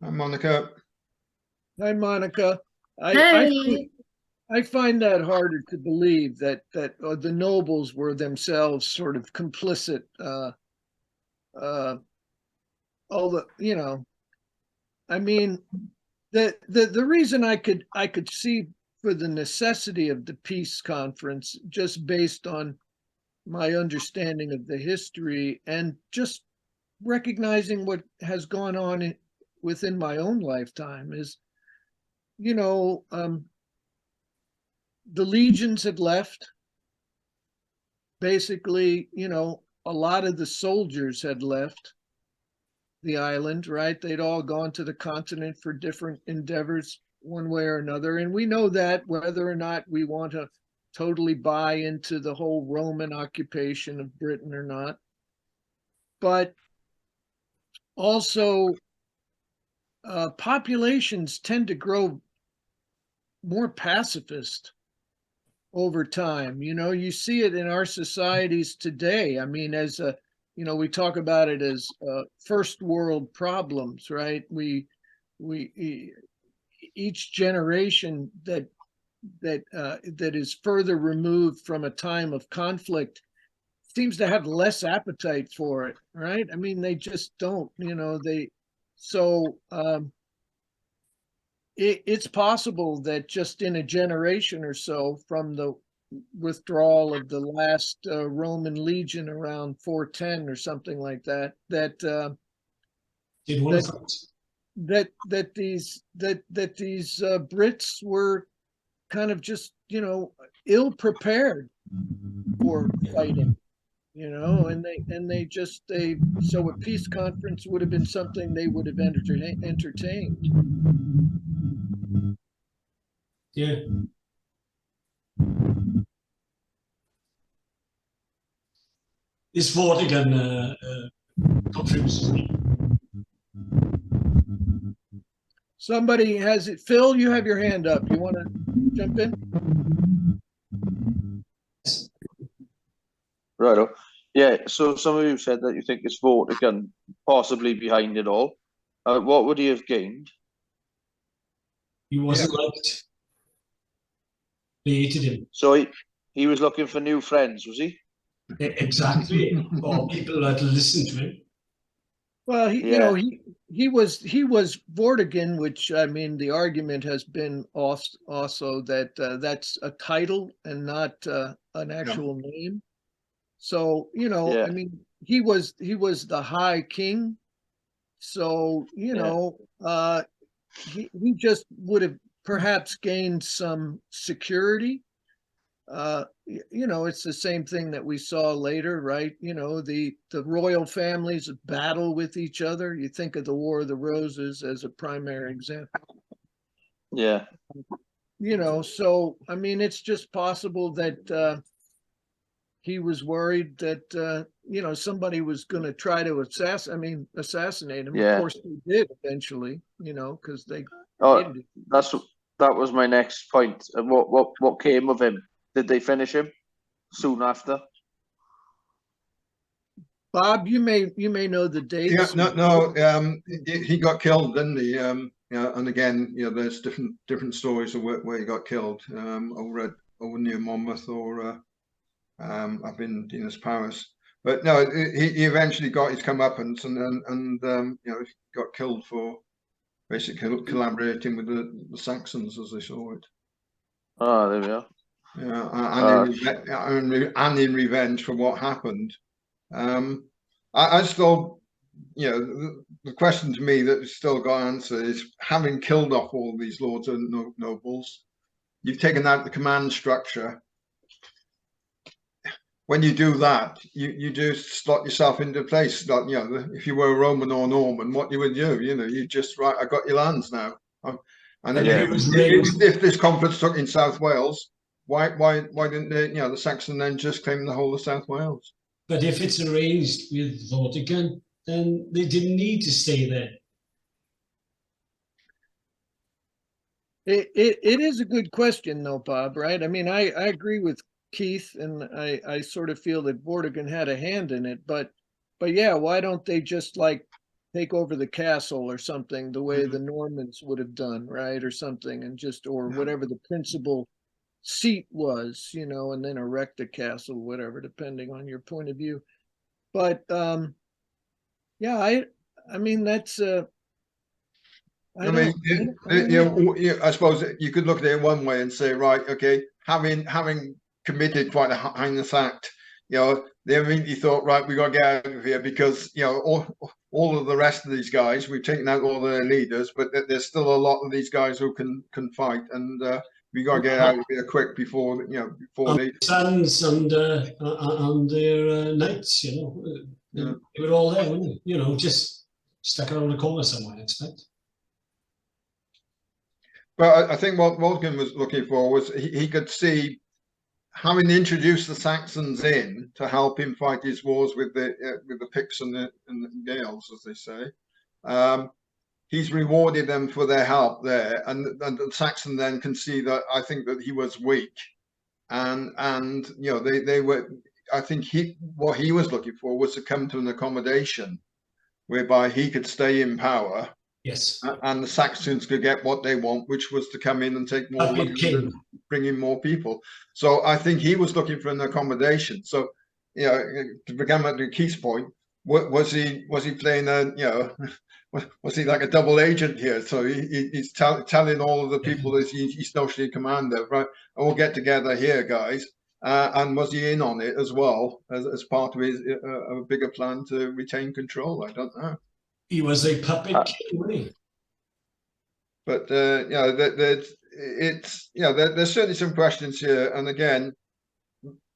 Hi, Monica. Hi, Monica. Hey. I find that harder to believe that the nobles were themselves sort of complicit. The reason I could see for the necessity of the peace conference, just based on my understanding of the history and just recognizing what has gone on within my own lifetime, is, the legions had left. Basically, a lot of the soldiers had left the island, right? They'd all gone to the continent for different endeavors, one way or another. And we know that, whether or not we want to totally buy into the whole Roman occupation of Britain or not. But also, populations tend to grow more pacifist over time. You see it in our societies today. I mean, as we talk about it as first world problems, right? We each generation that is further removed from a time of conflict seems to have less appetite for it, right? I mean, they just don't. It's possible that just in a generation or so, from the withdrawal of the last Roman legion around 410 or something like that, that these Brits were kind of just ill prepared for fighting, so a peace conference would have been something they would have entertained. Yeah. This Vortigern confuses me. Somebody has it. Phil, you have your hand up. You want to jump in? Right. Yeah, so some of you said that you think it's Vortigern possibly behind it all. What would he have gained? He wasn't liked. They hated him. So he was looking for new friends, was he? Exactly. Or people that listen to him. Well, he was Vortigern, which, I mean, the argument has been also that that's a title and not an actual name. So, I mean, he was the High King. So, he just would have perhaps gained some security. you know, it's the same thing that we saw later, right? You know, the royal families battle with each other. You think of the War of the Roses as a primary example. Yeah. You know, so I mean, it's just possible that he was worried that you know, somebody was going to try to assassinate him. Yeah. Of course, they did eventually. You know, because they Oh, hated him. that was my next point. What came of him? Did they finish him soon after? Bob, you may know the dates. Yeah, no. He got killed, didn't he? Yeah, and again, you know, there's different stories of where he got killed. Over near Monmouth, or up in Dinas Powys. But no, he eventually got his comeuppance, and you know, got killed for basically collaborating with the Saxons, as they saw it. Oh, there we are. Yeah, and in revenge for what happened. I still, you know, the question to me that still got answered is, having killed off all these lords and nobles, you've taken out the command structure. When you do that, you just slot yourself into place. Like, you know, if you were a Roman or Norman, what you would do, you know, you just, right, I got your lands now. And if this conference took in South Wales, why didn't they, you know, the Saxon then just claim the whole of South Wales? But if it's arranged with Vortigern, then they didn't need to stay there. It is a good question, though, Bob, right? I mean, I agree with Keith, and I sort of feel that Vortigern had a hand in it, but yeah, why don't they just like take over the castle or something, the way the Normans would have done, right? Or something, and just, or whatever the principal seat was, you know, and then erect a castle, whatever, depending on your point of view. But yeah, I mean, that's I suppose you could look at it one way and say, right, okay, having committed quite a heinous act, you know, they immediately thought, right, we got to get out of here, because, you know, all of the rest of these guys, we've taken out all their leaders, but there's still a lot of these guys who can fight, and we got to get out of here quick before, you know, before they sons and their knights, you know, they were all there, weren't they? You know, just stuck around the corner somewhere, I expect. But I think what Wolfgang was looking for was he could see, having introduced the Saxons in to help him fight his wars with the Picts and the Gaels, as they say. He's rewarded them for their help there, and the Saxon then can see that, I think, that he was weak, and you know, they were. I think what he was looking for was to come to an accommodation whereby he could stay in power. Yes. And the Saxons could get what they want, which was to come in and take more land and bring in more people. So I think he was looking for an accommodation. So, you know, to become at Keith's point, was he playing a, you know, was he like a double agent here? So he's telling all of the people that he's notionally commander, right? And we'll get together here, guys. And was he in on it as well as part of his a bigger plan to retain control? I don't know. He was a puppet king, wasn't he? But you know, it's, you know, there's certainly some questions here. And again,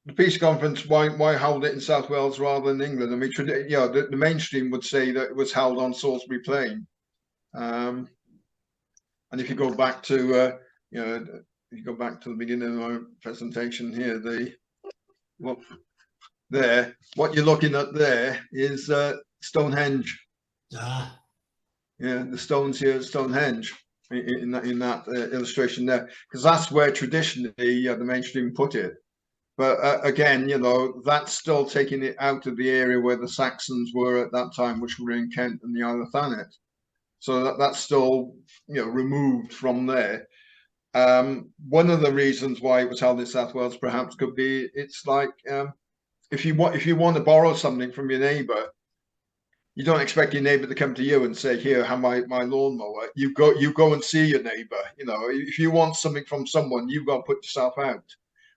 the peace conference, why hold it in South Wales rather than England? I mean, you know, the mainstream would say that it was held on Salisbury Plain. And if you go back to you know, you go back to the beginning of our presentation here, what you're looking at there is Stonehenge. Ah. Yeah, the stones here at Stonehenge in that illustration there, because that's where traditionally the mainstream put it. But again, you know, that's still taking it out of the area where the Saxons were at that time, which were in Kent and the Isle of Thanet. So that's still, you know, removed from there. One of the reasons why it was held in South Wales perhaps could be, it's like, if you want to borrow something from your neighbour, you don't expect your neighbour to come to you and say, here, have my lawnmower. You go and see your neighbour. You know, if you want something from someone, you've got to put yourself out.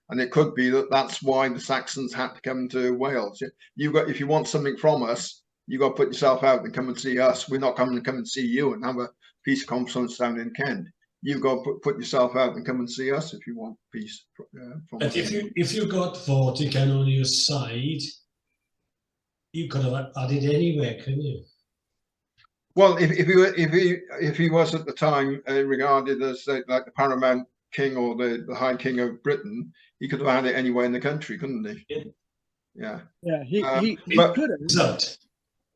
And it could be that's why the Saxons had to come to Wales. If you want something from us, you got to put yourself out and come and see us. We're not coming to come and see you and have a peace conference down in Kent. you've got to put yourself out and come and see us if you want peace. But if you got Vortigern on your side, you could have added anywhere, couldn't you? Well, if he was at the time regarded as like the paramount king or the High King of Britain, he could have had it anywhere in the country, couldn't he? Yeah. Yeah, he but- could have.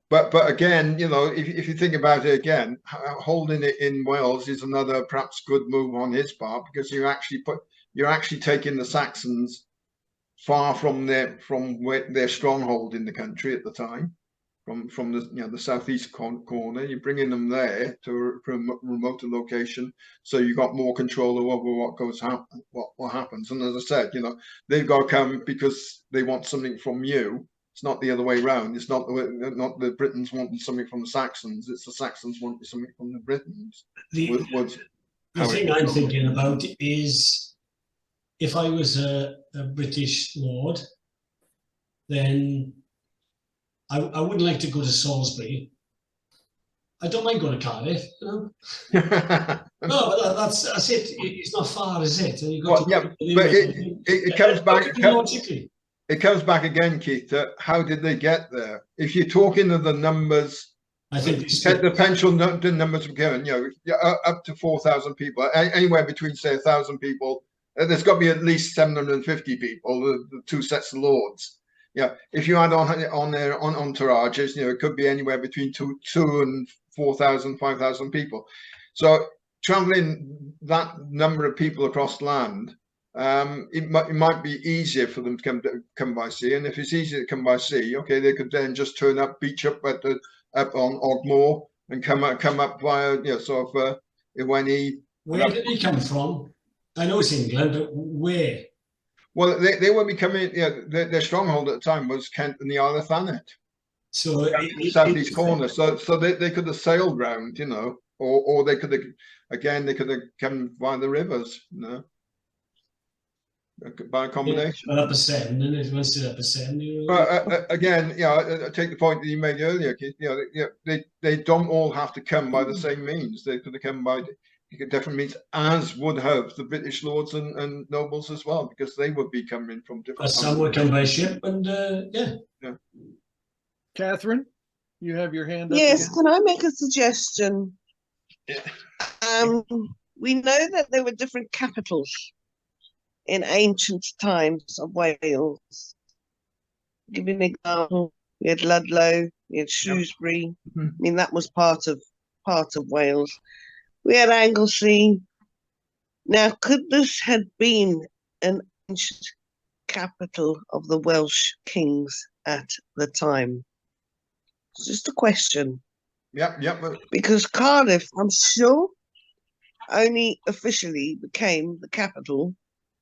But again, you know, if you think about it again, holding it in Wales is another perhaps good move on his part, because you're actually taking the Saxons far from their stronghold in the country at the time, from the the southeast corner. You're bringing them there to a remoter location, so you got more control over what happens. And as I said, you know, they've got to come because they want something from you. It's not the other way around. It's not the Britons wanting something from the Saxons. It's the Saxons wanting something from the Britons. The thing I'm thinking about is, if I was a British lord, then I wouldn't like to go to Salisbury. I don't mind going to Cardiff. You know? No, but that's it. It's not far, is it? And Well, yeah, but it comes back. Logically. It comes back again, Keith, that how did they get there? If you're talking of the numbers, I think the potential numbers of given, you know, up to 4,000 people, anywhere between, say, 1,000 people, there's got to be at least 750 people, the two sets of lords. Yeah, if you add on their entourages, you know, it could be anywhere between 2 and 4,000, 5,000 people. So traveling that number of people across land, it might be easier for them to come by sea, and if it's easier to come by sea, okay, they could then just turn up, beach up up on Ogmore and come up via, you know, sort of Iweni. Where did he come from? I know it's England, but where? Well, they were becoming, you know, their stronghold at the time was Kent and the Isle of Thanet, So southeast corner. So they could have sailed round, you know, or they could have come via the rivers, you know. By accommodation. Up a 7, and it was up a 7. But again, you know, I take the point that you made earlier. You know, they don't all have to come by the same means. They could have come by different means, as would have the British lords and nobles as well, because they would be coming from different. Some would come by ship, and yeah. Catherine, you have your hand up. Yes, again. can I make a suggestion? Yeah. We know that there were different capitals in ancient times of Wales. Give you an example. We had Ludlow, we had Shrewsbury. Mhm. I mean, that was part of Wales. We had Anglesey. Now, could this have been an ancient capital of the Welsh kings at the time? It's just a question. Yeah. Because Cardiff, I'm sure, only officially became the capital.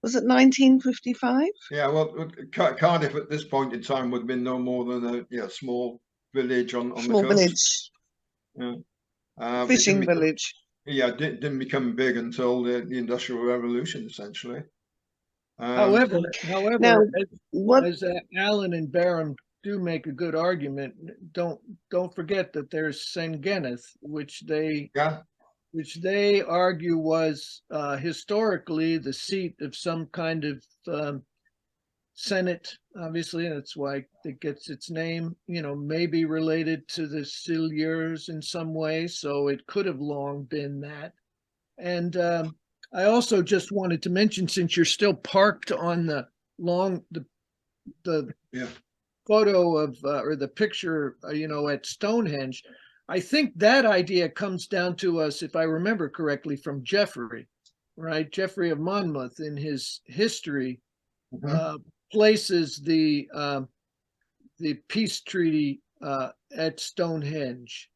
Was it 1955? Yeah, well, Cardiff at this point in time would have been no more than a small village on the coast. Small village. Yeah. Fishing village. Yeah, it didn't become big until the Industrial Revolution, essentially. However, Now, as Alan and Barham do make a good argument, don't forget that there's Sengheneth, which they argue was historically the seat of some kind of Senate. Obviously, that's why it gets its name, you know, maybe related to the Silures in some way. So it could have long been that. And I also just wanted to mention, since you're still parked on the photo of or the picture, you know, at Stonehenge, I think that idea comes down to us, if I remember correctly, from Geoffrey, right? Geoffrey of Monmouth in his history places the peace treaty at Stonehenge,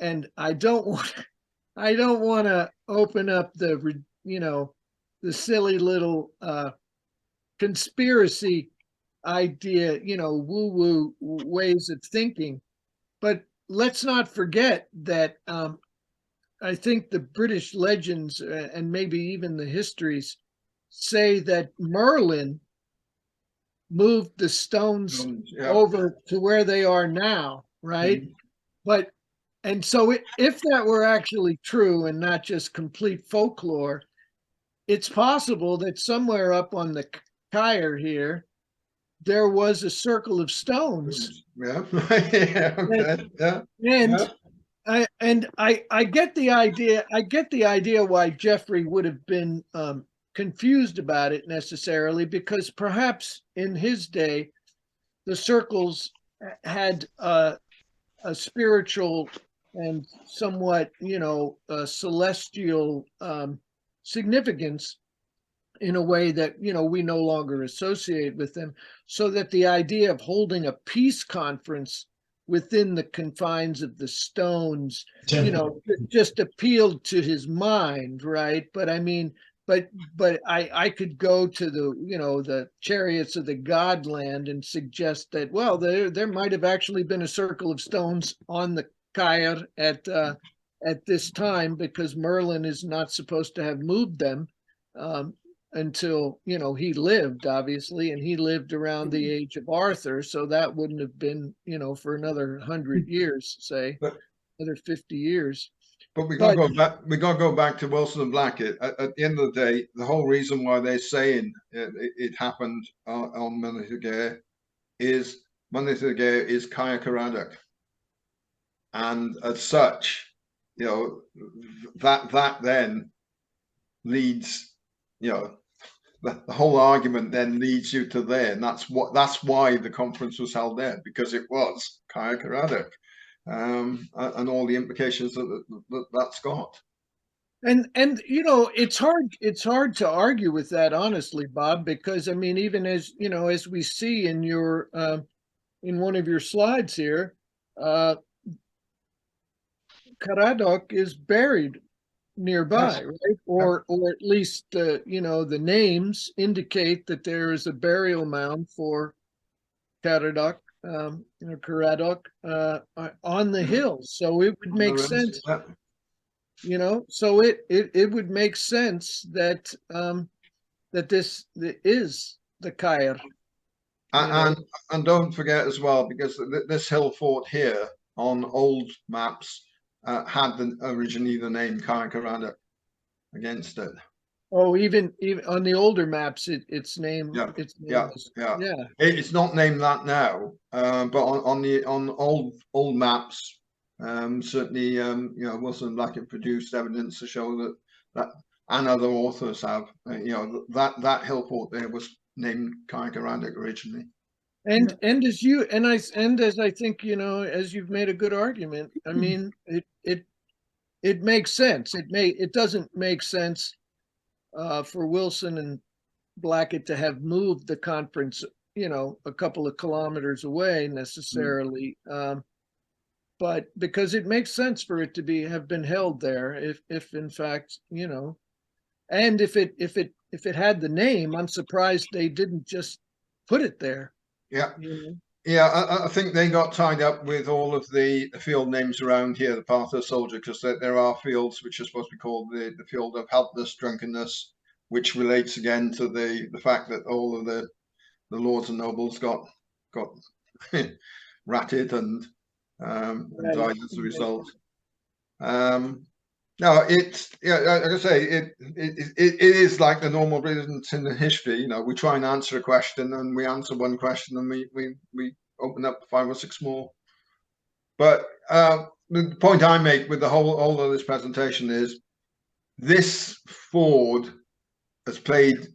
and I don't want to open up the silly little conspiracy idea, you know, woo-woo ways of thinking, but let's not forget that I think the British legends and maybe even the histories say that Merlin moved the stones over to where they are now, right? But And so if that were actually true and not just complete folklore, it's possible that somewhere up on the Kyre here, there was a circle of stones. Yeah. Yeah. Okay. Yeah. And Yeah. I get the idea. I get the idea why Geoffrey would have been confused about it necessarily, because perhaps in his day, the circles had a spiritual and somewhat, celestial significance in a way that, we no longer associate with them. So that the idea of holding a peace conference within the confines of the stones, just appealed to his mind, right? But I mean, but I could go to the chariots of the Godland and suggest that, well, there might have actually been a circle of stones on the Kyre at this time, because Merlin is not supposed to have moved them until he lived, obviously, and he lived around the age of Arthur, so that wouldn't have been for another 100 years, say, But another 50 years. we gotta go back. We gotta go back to Wilson and Blackett. At the end of the day, the whole reason why they're saying it happened on Mynyddig is Mynyddig is Caer Caradog, and as such, that then leads, the whole argument then leads you to there, and that's why the conference was held there, because it was Caer Caradog, and all the implications that's got. And it's hard to argue with that, honestly, Bob, because I mean, even as as we see in your in one of your slides here, Caradog is buried nearby, Yes. right? Or at least the names indicate that there is a burial mound for Caradog, Caradog on the hill. So it would make sense, so it would make sense that that this is the Kyre. And don't forget as well, because this hill fort here on old maps had originally the name Caer Caradog against it. Oh, even on the older maps, it's named. Yeah, It's named yeah. It's not named that now, but on old maps, certainly, Wilson and Blackett produced evidence to show that and other authors have, that hill fort there was named Caer Caradog originally. And as I think as you've made a good argument, I mean it makes sense. It doesn't make sense for Wilson and Blackett to have moved the conference a couple of kilometers away necessarily, but because it makes sense for it to have been held there, if in fact and if it had the name, I'm surprised they didn't just put it there. Yeah. Yeah, I think they got tied up with all of the field names around here, the path of the soldier, because there are fields which are supposed to be called the field of helpless drunkenness, which relates again to the fact that all of the lords and nobles got ratted and died as a result. No, it's like I say, it is like the normal Britainshidden history. We try and answer a question, and we answer one question, and we open up 5 or 6 more. But the point I make with the whole of this presentation is this ford has plays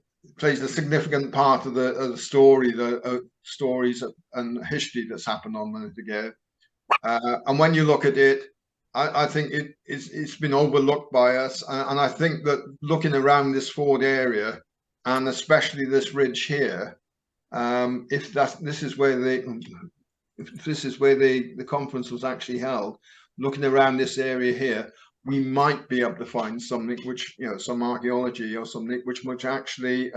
a significant part of the story, the stories and history that's happened on Mynyddig. And when you look at it, I think it's been overlooked by us, and I think that looking around this ford area, and especially this ridge here, if this is where the conference was actually held, looking around this area here, we might be able to find something which some archaeology or something which actually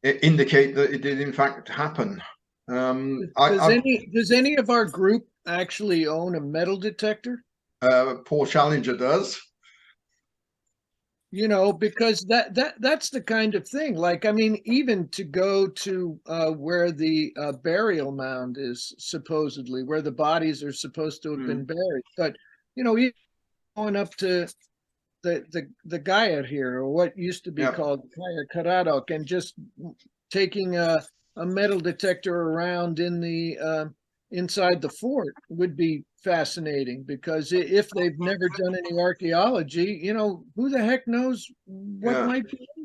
indicate that it did in fact happen. Does any of our group actually own a metal detector? Poor Challenger does. you know, because that's the kind of thing. Like, I mean, even to go to where the burial mound is, supposedly where the bodies are supposed to have been buried, but you know, even going up to the Gaya here, or what used to be called Gaya Karadok, and just taking a metal detector around in the inside the fort would be fascinating, because if they've never done any archaeology, you know, who the heck knows what might be in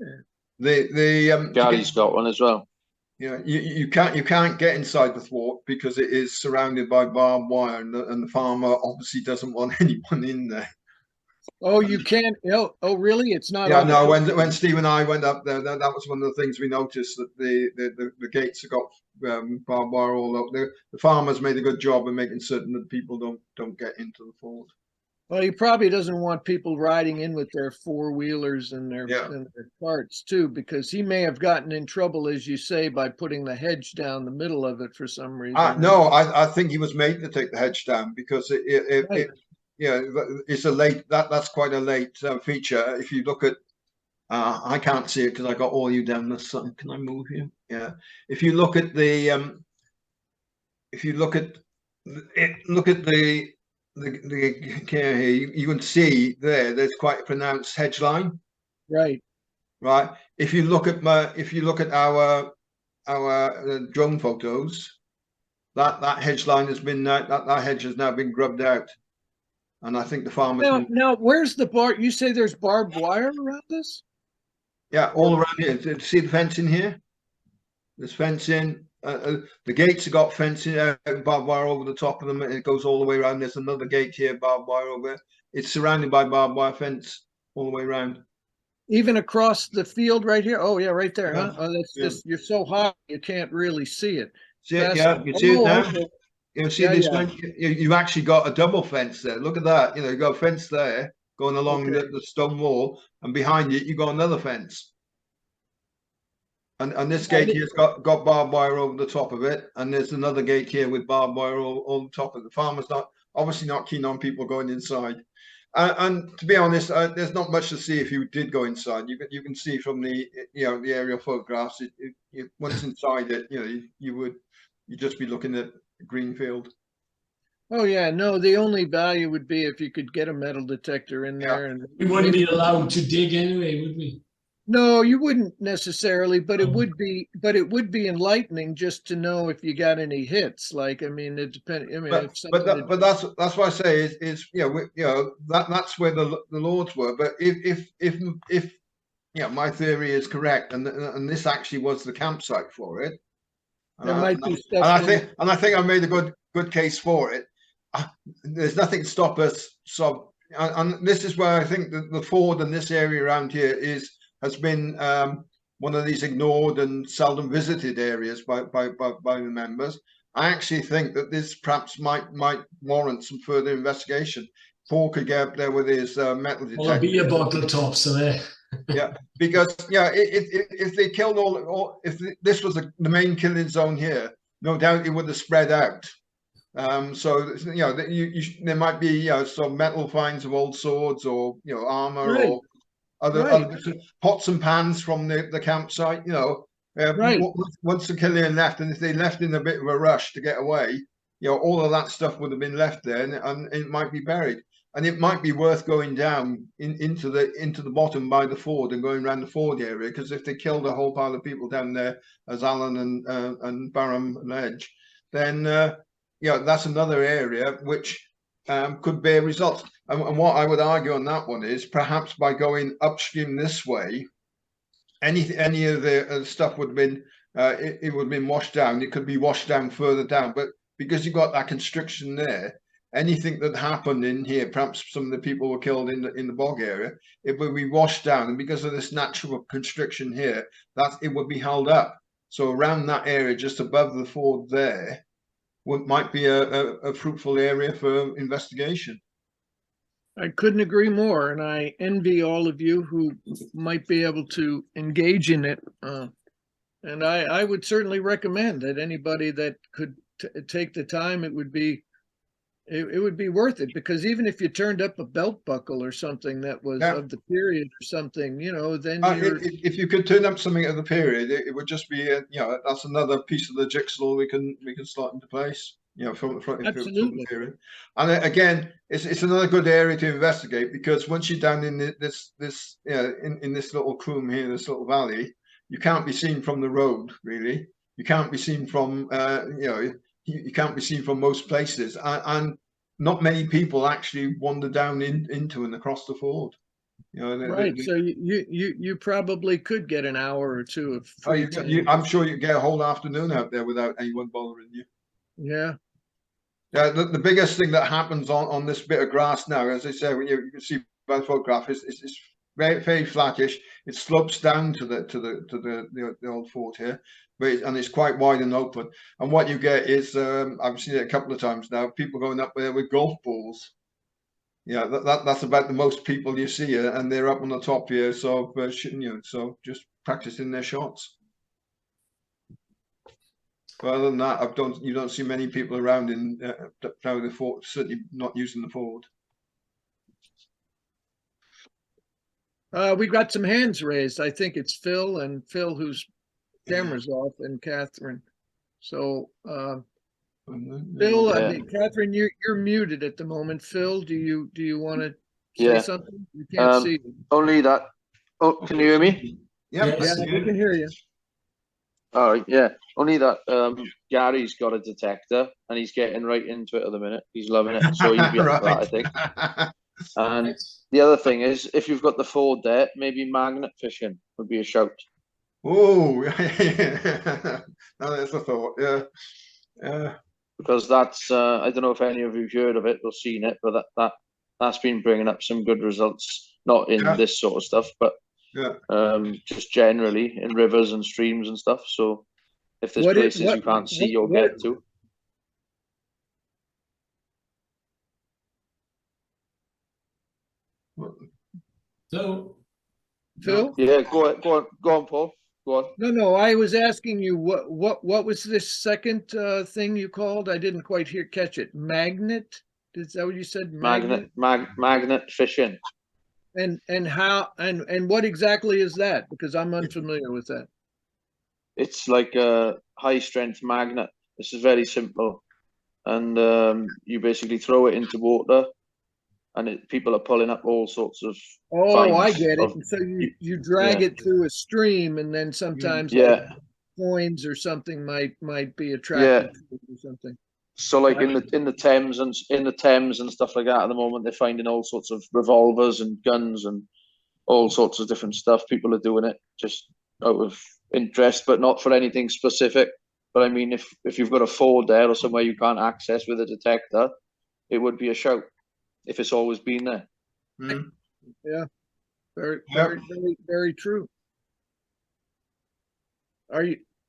there. Gary's got one as well. Yeah, you can't get inside the fort because it is surrounded by barbed wire, and the farmer obviously doesn't want anyone in there. Oh, you can't. Oh, really? It's not. Yeah, no. When Steve and I went up there, that was one of the things we noticed, that the gates have got barbed wire all up. The farmers made a good job of making certain that people don't get into the fort. Well, he probably doesn't want people riding in with their four-wheelers and their carts too, because he may have gotten in trouble, as you say, by putting the hedge down the middle of it for some reason. No, I think he was made to take the hedge down, because it's a late, that's quite a late feature. If you look at, I can't see it because I got all you down this side. Can I move you? Yeah. If you look at the, here, you can see there's quite a pronounced hedge line. Right. Right. If you look at our drone photos, that hedge line has been that hedge has now been grubbed out. And I think the farmers. Now, where's the you say there's barbed wire around this? Yeah, all around here. See the fence in here? There's fencing. The gates have got fencing, barbed wire over the top of them. It goes all the way around. There's another gate here, barbed wire over there. It's surrounded by barbed wire fence all the way around. Even across the field right here? Oh, yeah, right there, huh? Oh, that's just, you're so high, you can't really see it. See it? Yeah, you see it now? Okay. You see this one? You've actually got a double fence there. Look at that. You know, you've got a fence there going along the stone wall, and behind it, you've got another fence. And this gate here's got barbed wire over the top of it, and there's another gate here with barbed wire all the top of it. The farmer's obviously not keen on people going inside. And to be honest, there's not much to see if you did go inside. You can see from the the aerial photographs. Once inside it, you'd just be looking at green field. Oh yeah, no. The only value would be if you could get a metal detector in there, and we wouldn't be allowed to dig anyway, would we? No, you wouldn't necessarily, but it would be enlightening just to know if you got any hits. Like, I mean, it depends. I mean, but that's what I say is that's where the Lords were. But if my theory is correct, and this actually was the campsite for it, there might be stuff. And I think I made a good case for it. There's nothing to stop us. So, and this is where I think the ford in this area around here has been one of these ignored and seldom visited areas by the members. I actually think that this perhaps might warrant some further investigation. Paul could get up there with his metal detector. Or be a bottle top, so there. Yeah, because if they killed if this was the main killing zone here, no doubt it would have spread out. So there might be some metal finds of old swords or armor, right, or other pots and pans from the campsite. Right. Once the killing left, and if they left in a bit of a rush to get away, all of that stuff would have been left there, and it might be buried. And it might be worth going down into the bottom by the ford and going around the ford area, because if they killed a whole pile of people down there, as Alan and Barham allege, then that's another area which could bear results. And what I would argue on that one is perhaps by going upstream this way, any of the stuff would have been it would have been washed down. It could be washed down further down, but because you've got that constriction there, anything that happened in here, perhaps some of the people were killed in the bog area, it would be washed down, and because of this natural constriction here, that it would be held up. So around that area, just above the ford there, might be a fruitful area for investigation. I couldn't agree more, and I envy all of you who might be able to engage in it. And I would certainly recommend that anybody that could take the time, it would be it would be worth it, because even if you turned up a belt buckle or something that was Yeah. of the period or something, you know, then you're if you could turn up something of the period, it would just be you know, that's another piece of the jigsaw we can slot into place. You know, from the absolutely period. And again, it's another good area to investigate, because once you're down in this you know, in this little croom here, this little valley, you can't be seen from the road really. You can't be seen from you know, you can't be seen from most places, and not many people actually wander down into and across the ford. You know, right. So you probably could get an hour or two of free time. I'm sure you get a whole afternoon out there without anyone bothering you. Yeah. Yeah, the biggest thing that happens on this bit of grass now, as I say, when you can see by the photograph, is it's very, very flattish. It slopes down to the old fort here, and it's quite wide and open. And what you get is, I've seen it a couple of times now, people going up there with golf balls. Yeah, that's about the most people you see, and they're up on the top here, so shooting you, so just practicing their shots. But other than that, you don't see many people around in down the fort, certainly not using the ford. We got some hands raised. I think it's Phil whose camera's off, and Catherine. So Phil, I mean, Catherine, you're muted at the moment. Phil, do you want to say something? You can't see you. Only that. Oh, can you hear me? Yep. Yeah, we can hear you. All right, yeah. Only that Gary's got a detector and he's getting right into it at the minute. He's loving it. So he'll be up for that, I think. And the other thing is, if you've got the ford there, maybe magnet fishing would be a shout. Oh, yeah. No, that's a thought. Yeah. Yeah. Because that's I don't know if any of you've heard of it or seen it, but that's been bringing up some good results. Not in this sort of stuff, but just generally in rivers and streams and stuff. So if there's places you can't see, you'll get to. So, Phil? Yeah, go on, Paul. Go on. No, I was asking you what was this second thing you called? I didn't quite catch it. Magnet? Is that what you said? Magnet fishing. And how and what exactly is that? Because I'm unfamiliar with that. It's like a high strength magnet. This is very simple, and you basically throw it into water, and people are pulling up all sorts of. I get it. So you drag it through a stream, and then sometimes like coins or something might be attracted to it or something. So like in the Thames and stuff like that at the moment, they're finding all sorts of revolvers and guns and all sorts of different stuff. People are doing it just out of interest, but not for anything specific. But I mean, if you've got a ford there or somewhere you can't access with a detector, it would be a shout if it's always been there. Mm. Yeah, very true.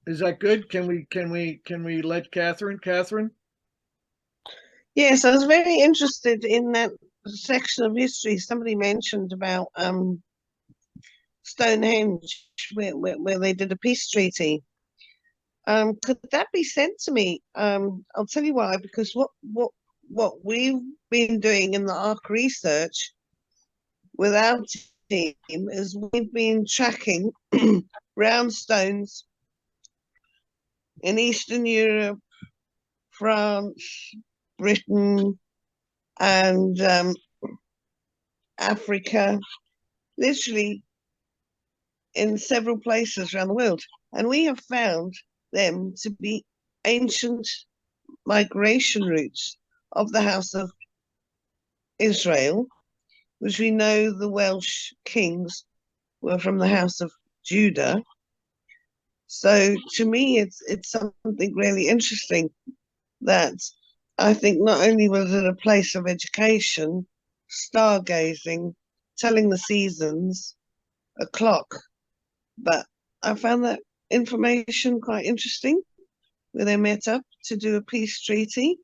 Is that good? Can we let Catherine? Yes, I was very interested in that section of history. Somebody mentioned about Stonehenge, where they did a peace treaty. Could that be sent to me? I'll tell you why. Because what we've been doing in the Ark research with our team is we've been tracking round stones in Eastern Europe, France, Britain, and Africa, literally in several places around the world. And we have found them to be ancient migration routes of the House of Israel, which we know the Welsh kings were from the House of Judah. So to me, it's something really interesting that I think not only was it a place of education, stargazing, telling the seasons, a clock, but I found that information quite interesting, where they met up to do a peace treaty.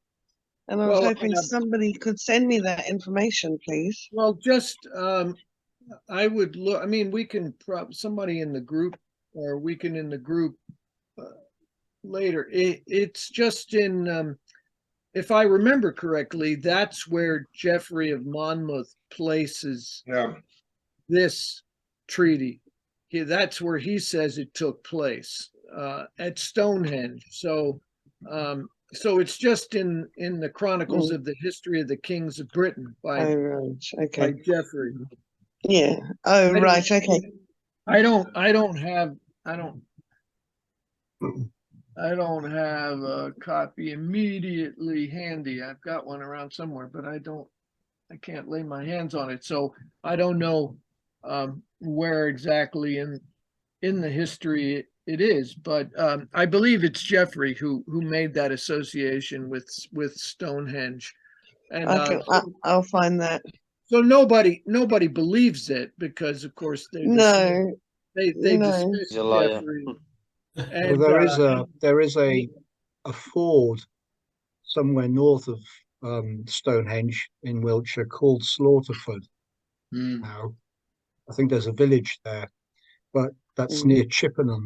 And I was hoping somebody could send me that information, please. Well, just I would look. I mean, we can somebody in the group, or we can in the group later. It's just in if I remember correctly, that's where Geoffrey of Monmouth places Yeah. this treaty. That's where he says it took place, at Stonehenge. So it's just in the Chronicles of the History of the Kings of Britain by Oh, right. by Okay. Geoffrey. Yeah. Oh, I don't- right. Okay. I don't have a copy immediately handy. I've got one around somewhere, but I can't lay my hands on it. So I don't know where exactly in the history it is, but I believe it's Geoffrey who made that association with Stonehenge. And I'll find that. so nobody believes it, because of course they No. dismiss He's a liar. Geoffrey. Well, And there is a ford somewhere north of Stonehenge in Wiltshire called Slaughterford. Mm. Now, I think there's a village there, but that's Mm. near Chippenham,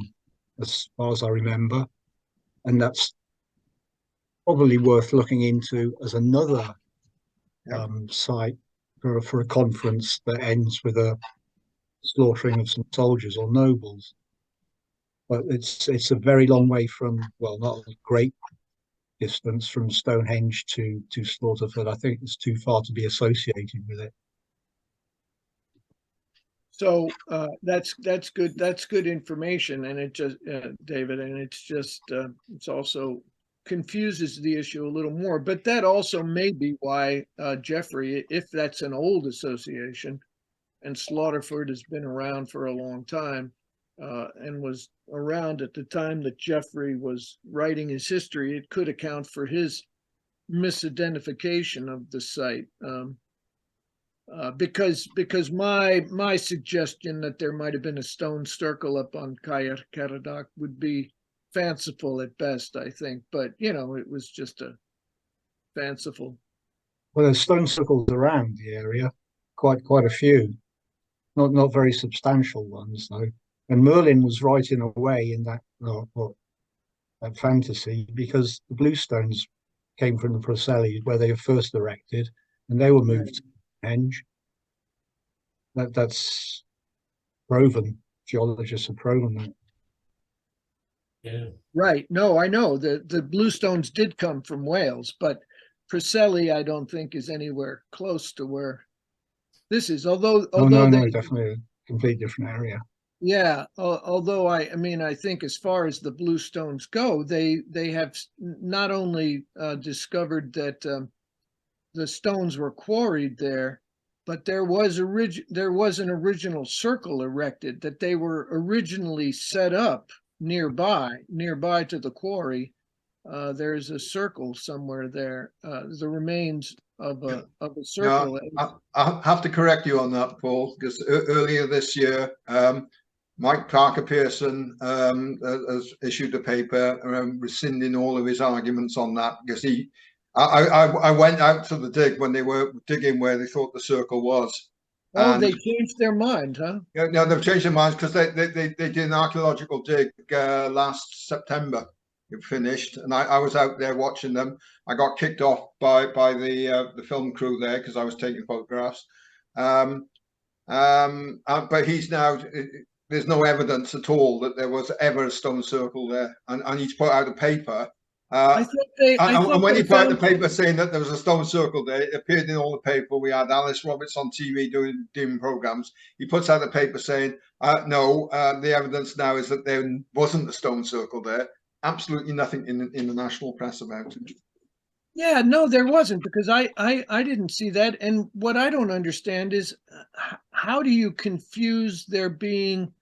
as far as I remember, and that's probably worth looking into as another site for a conference that ends with a slaughtering of some soldiers or nobles. But it's a very long way from, well, not a great distance from Stonehenge to Slaughterford. I think it's too far to be associated with it. so that's good. That's good information, and it just David, and it's also confuses the issue a little more. But that also may be why Geoffrey, if that's an old association, and Slaughterford has been around for a long time, and was around at the time that Geoffrey was writing his history, it could account for his misidentification of the site. Because my suggestion that there might have been a stone circle up on CADW would be fanciful at best, I think. But it was just a fanciful. Well, there's stone circles around the area, quite a few, not very substantial ones though. And Merlin was right in a way in that that fantasy, because the bluestones came from the Preseli where they were first erected, and they were moved to Henge. That's proven. Geologists have proven that. Yeah. Right. No, I know the bluestones did come from Wales, but Preseli I don't think is anywhere close to where this is. Although No, they, definitely a complete different area. yeah. Although I mean I think as far as the bluestones go, they have not only discovered that the stones were quarried there, but there was an original circle erected, that they were originally set up nearby to the quarry. There's a circle somewhere there, the remains of a circle. I'll have to correct you on that, Paul, because earlier this year, Mike Parker Pearson has issued a paper rescinding all of his arguments on that, because I went out to the dig when they were digging where they thought the circle was. Oh, they changed their mind, huh? No, they've changed their minds, because they did an archaeological dig last September. It finished, and I was out there watching them. I got kicked off by the film crew there because I was taking photographs. But he's now, there's no evidence at all that there was ever a stone circle there, and he's put out a paper. And when he put out the paper saying that there was a stone circle there, it appeared in all the paper. We had Alice Roberts on TV doing programs. He puts out the paper saying, no, the evidence now is that there wasn't a stone circle there. Absolutely nothing in the national press about it. Yeah, no, there wasn't, because I didn't see that. And what I don't understand is how do you confuse there being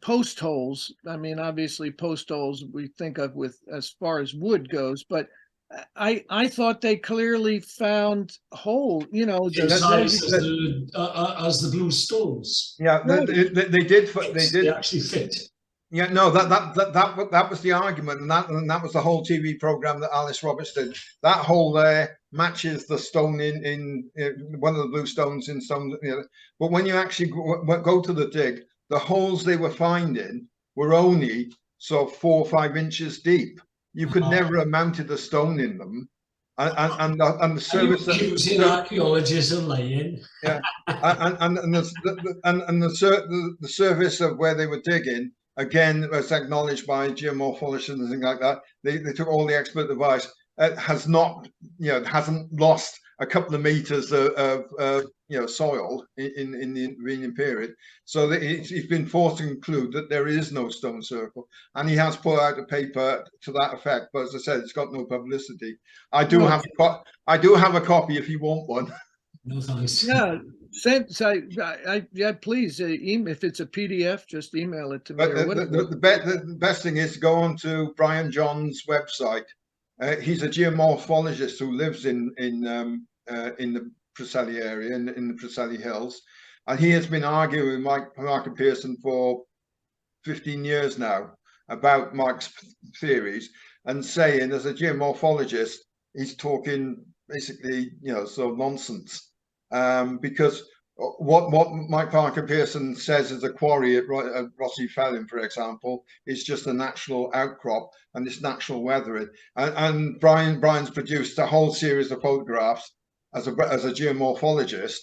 post holes? I mean, obviously post holes we think of with as far as wood goes, but I thought they clearly found hole, The size as the blue stones. Yeah, they did. They actually fit. Yeah, no, that was the argument, and that was the whole TV program that Alice Roberts did. That hole there matches the stone in one of the blue stones in some. But when you actually go to the dig, the holes they were finding were only 4 or 5 inches deep. You could never have mounted a stone in them. and the service Are you accusing archaeologists of lying? yeah, and the service of where they were digging again was acknowledged by geomorphologists and things like that. They took all the expert advice. It has not, hasn't lost a couple of meters of soil in the intervening period. So that he's been forced to conclude that there is no stone circle, and he has put out a paper to that effect. But as I said, it's got no publicity. I do have a copy if you want one. No thanks. Yeah, yeah, please, if it's a PDF, just email it to me. But the best thing is to go on to Brian John's website. He's a geomorphologist who lives in the Preseli area, in the Preseli Hills, and he has been arguing with Mark and Pearson for 15 years now about Mark's theories, and saying, as a geomorphologist, he's talking basically, sort of nonsense, because what Mike Parker Pearson says is a quarry at Rossi Felling, for example, is just a natural outcrop and it's natural weathering. And Brian's produced a whole series of photographs as a geomorphologist,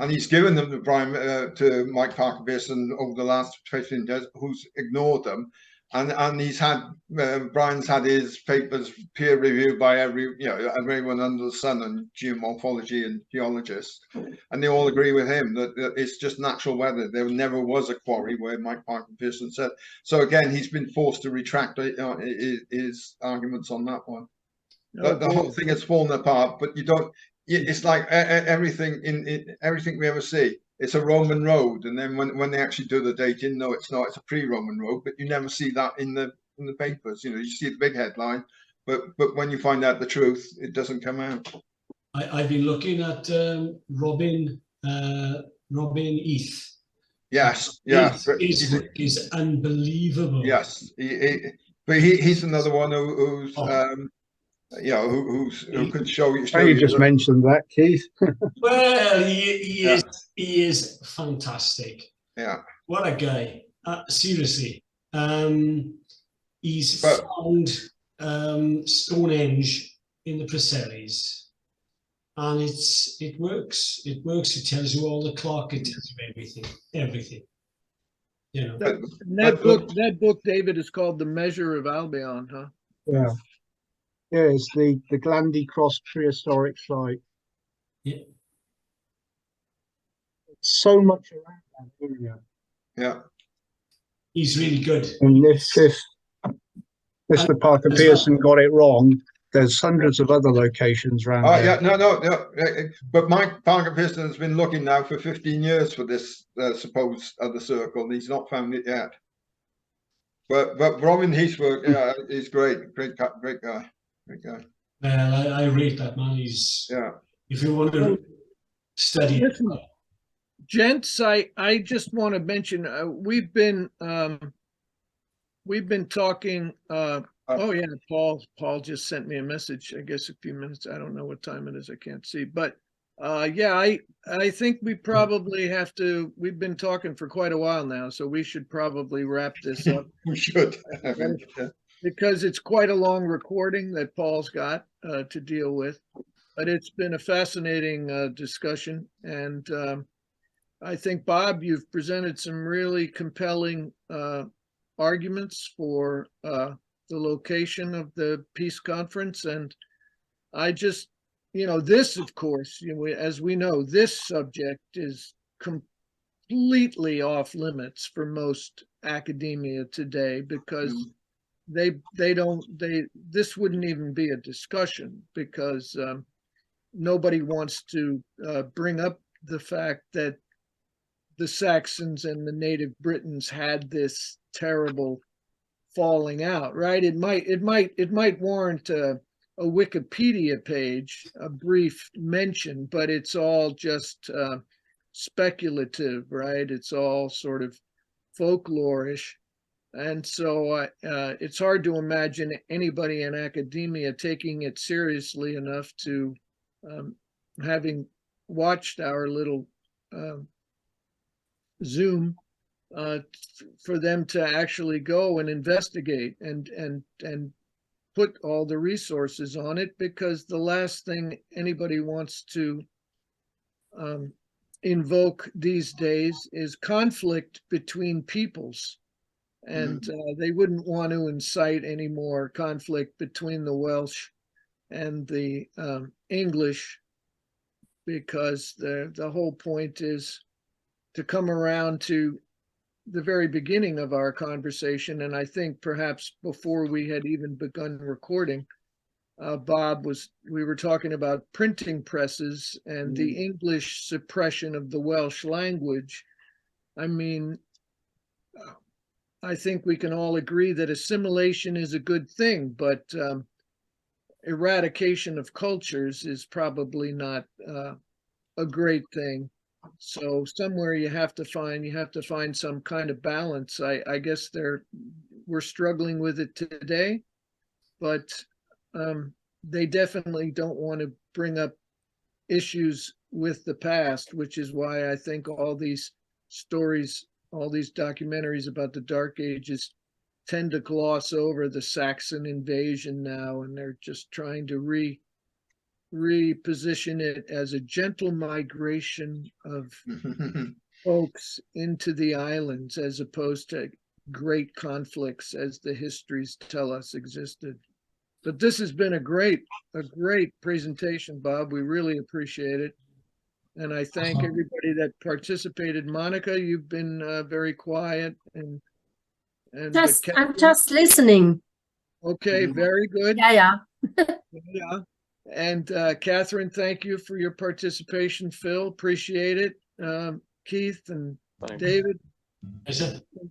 and he's given them to Mike Parker Pearson over the last 15 days, who's ignored them. And he's had Brian's had his papers peer reviewed by everyone under the sun on geomorphology and geologists, and they all agree with him that it's just natural weather. There never was a quarry, where Mike Parker Pearson said. So again, he's been forced to retract his arguments on that one. The whole thing has fallen apart. But you don't. It's like everything everything we ever see. It's a Roman road, and then when they actually do the dating, no, it's not. It's a pre-Roman road, but you never see that in the papers. You see the big headline, but when you find out the truth, it doesn't come out. I've been looking at Robin Heath. Yes, yeah, is unbelievable. Yes, but he's another one who can show you. You just mentioned that, Keith. Well, he is fantastic. Yeah. What a guy. Seriously. He's found Stonehenge in the Preselis, and it works. It works. It tells you all the clock. It tells you everything. That book, David, is called The Measure of Albion, huh? Yeah. Yeah, it's the Glandy Cross prehistoric site. Yeah. So much around that area. Yeah. He's really good. And if Mr. Parker Pearson got it wrong, there's hundreds of other locations around there. Yeah, no. But Mike Parker Pearson has been looking now for 15 years for this supposed other circle, and he's not found it yet. But Robin Heath's work, is great guy. Great guy. Well, I rate that man. He's if you want to study. Listen, gents, I just want to mention we've been talking. Oh yeah, Paul just sent me a message. I guess a few minutes. I don't know what time it is. I can't see, but I think we probably have to. We've been talking for quite a while now, so we should probably wrap this up. We should. Because it's quite a long recording that Paul's got to deal with. But it's been a fascinating discussion. And I think, Bob, you've presented some really compelling arguments for the location of the peace conference. And I just, this, of course, as we know, this subject is completely off limits for most academia today, because this wouldn't even be a discussion, because nobody wants to bring up the fact that the Saxons and the native Britons had this terrible falling out, right? It might warrant a Wikipedia page, a brief mention, but it's all just speculative, right? It's all sort of folklorish. And so it's hard to imagine anybody in academia taking it seriously enough to, having watched our little Zoom, for them to actually go and investigate and put all the resources on it, because the last thing anybody wants to invoke these days is conflict between peoples. And they wouldn't want to incite any more conflict between the Welsh and the English, because the whole point is to come around to the very beginning of our conversation. And I think perhaps before we had even begun recording, we were talking about printing presses and the English suppression of the Welsh language. I mean, I think we can all agree that assimilation is a good thing, but eradication of cultures is probably not a great thing. So somewhere you have to find some kind of balance. I guess we're struggling with it today, but they definitely don't want to bring up issues with the past, which is why I think all these stories, all these documentaries about the Dark Ages tend to gloss over the Saxon invasion now, and they're just trying to reposition it as a gentle migration of folks into the islands, as opposed to great conflicts as the histories tell us existed. But this has been a great presentation, Bob. We really appreciate it. And I thank everybody that participated. Monica, you've been very quiet, and I'm just listening. Okay, very good. Yeah. Yeah. And Catherine, thank you for your participation. Phil, appreciate it. Keith and Thanks. David,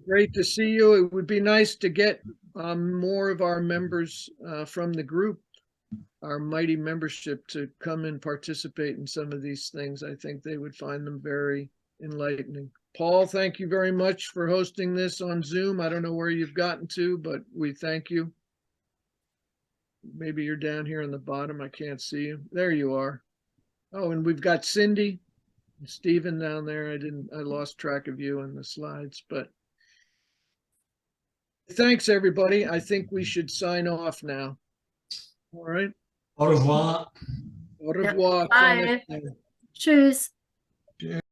great to see you. It would be nice to get more of our members from the group, our mighty membership, to come and participate in some of these things. I think they would find them very enlightening. Paul, thank you very much for hosting this on Zoom. I don't know where you've gotten to, but we thank you. Maybe you're down here on the bottom. I can't see you. There you are. Oh, and we've got Cindy and Stephen down there. I lost track of you in the slides, but thanks everybody. I think we should sign off now. All right. Au revoir. Au revoir. Bye. Tschüss.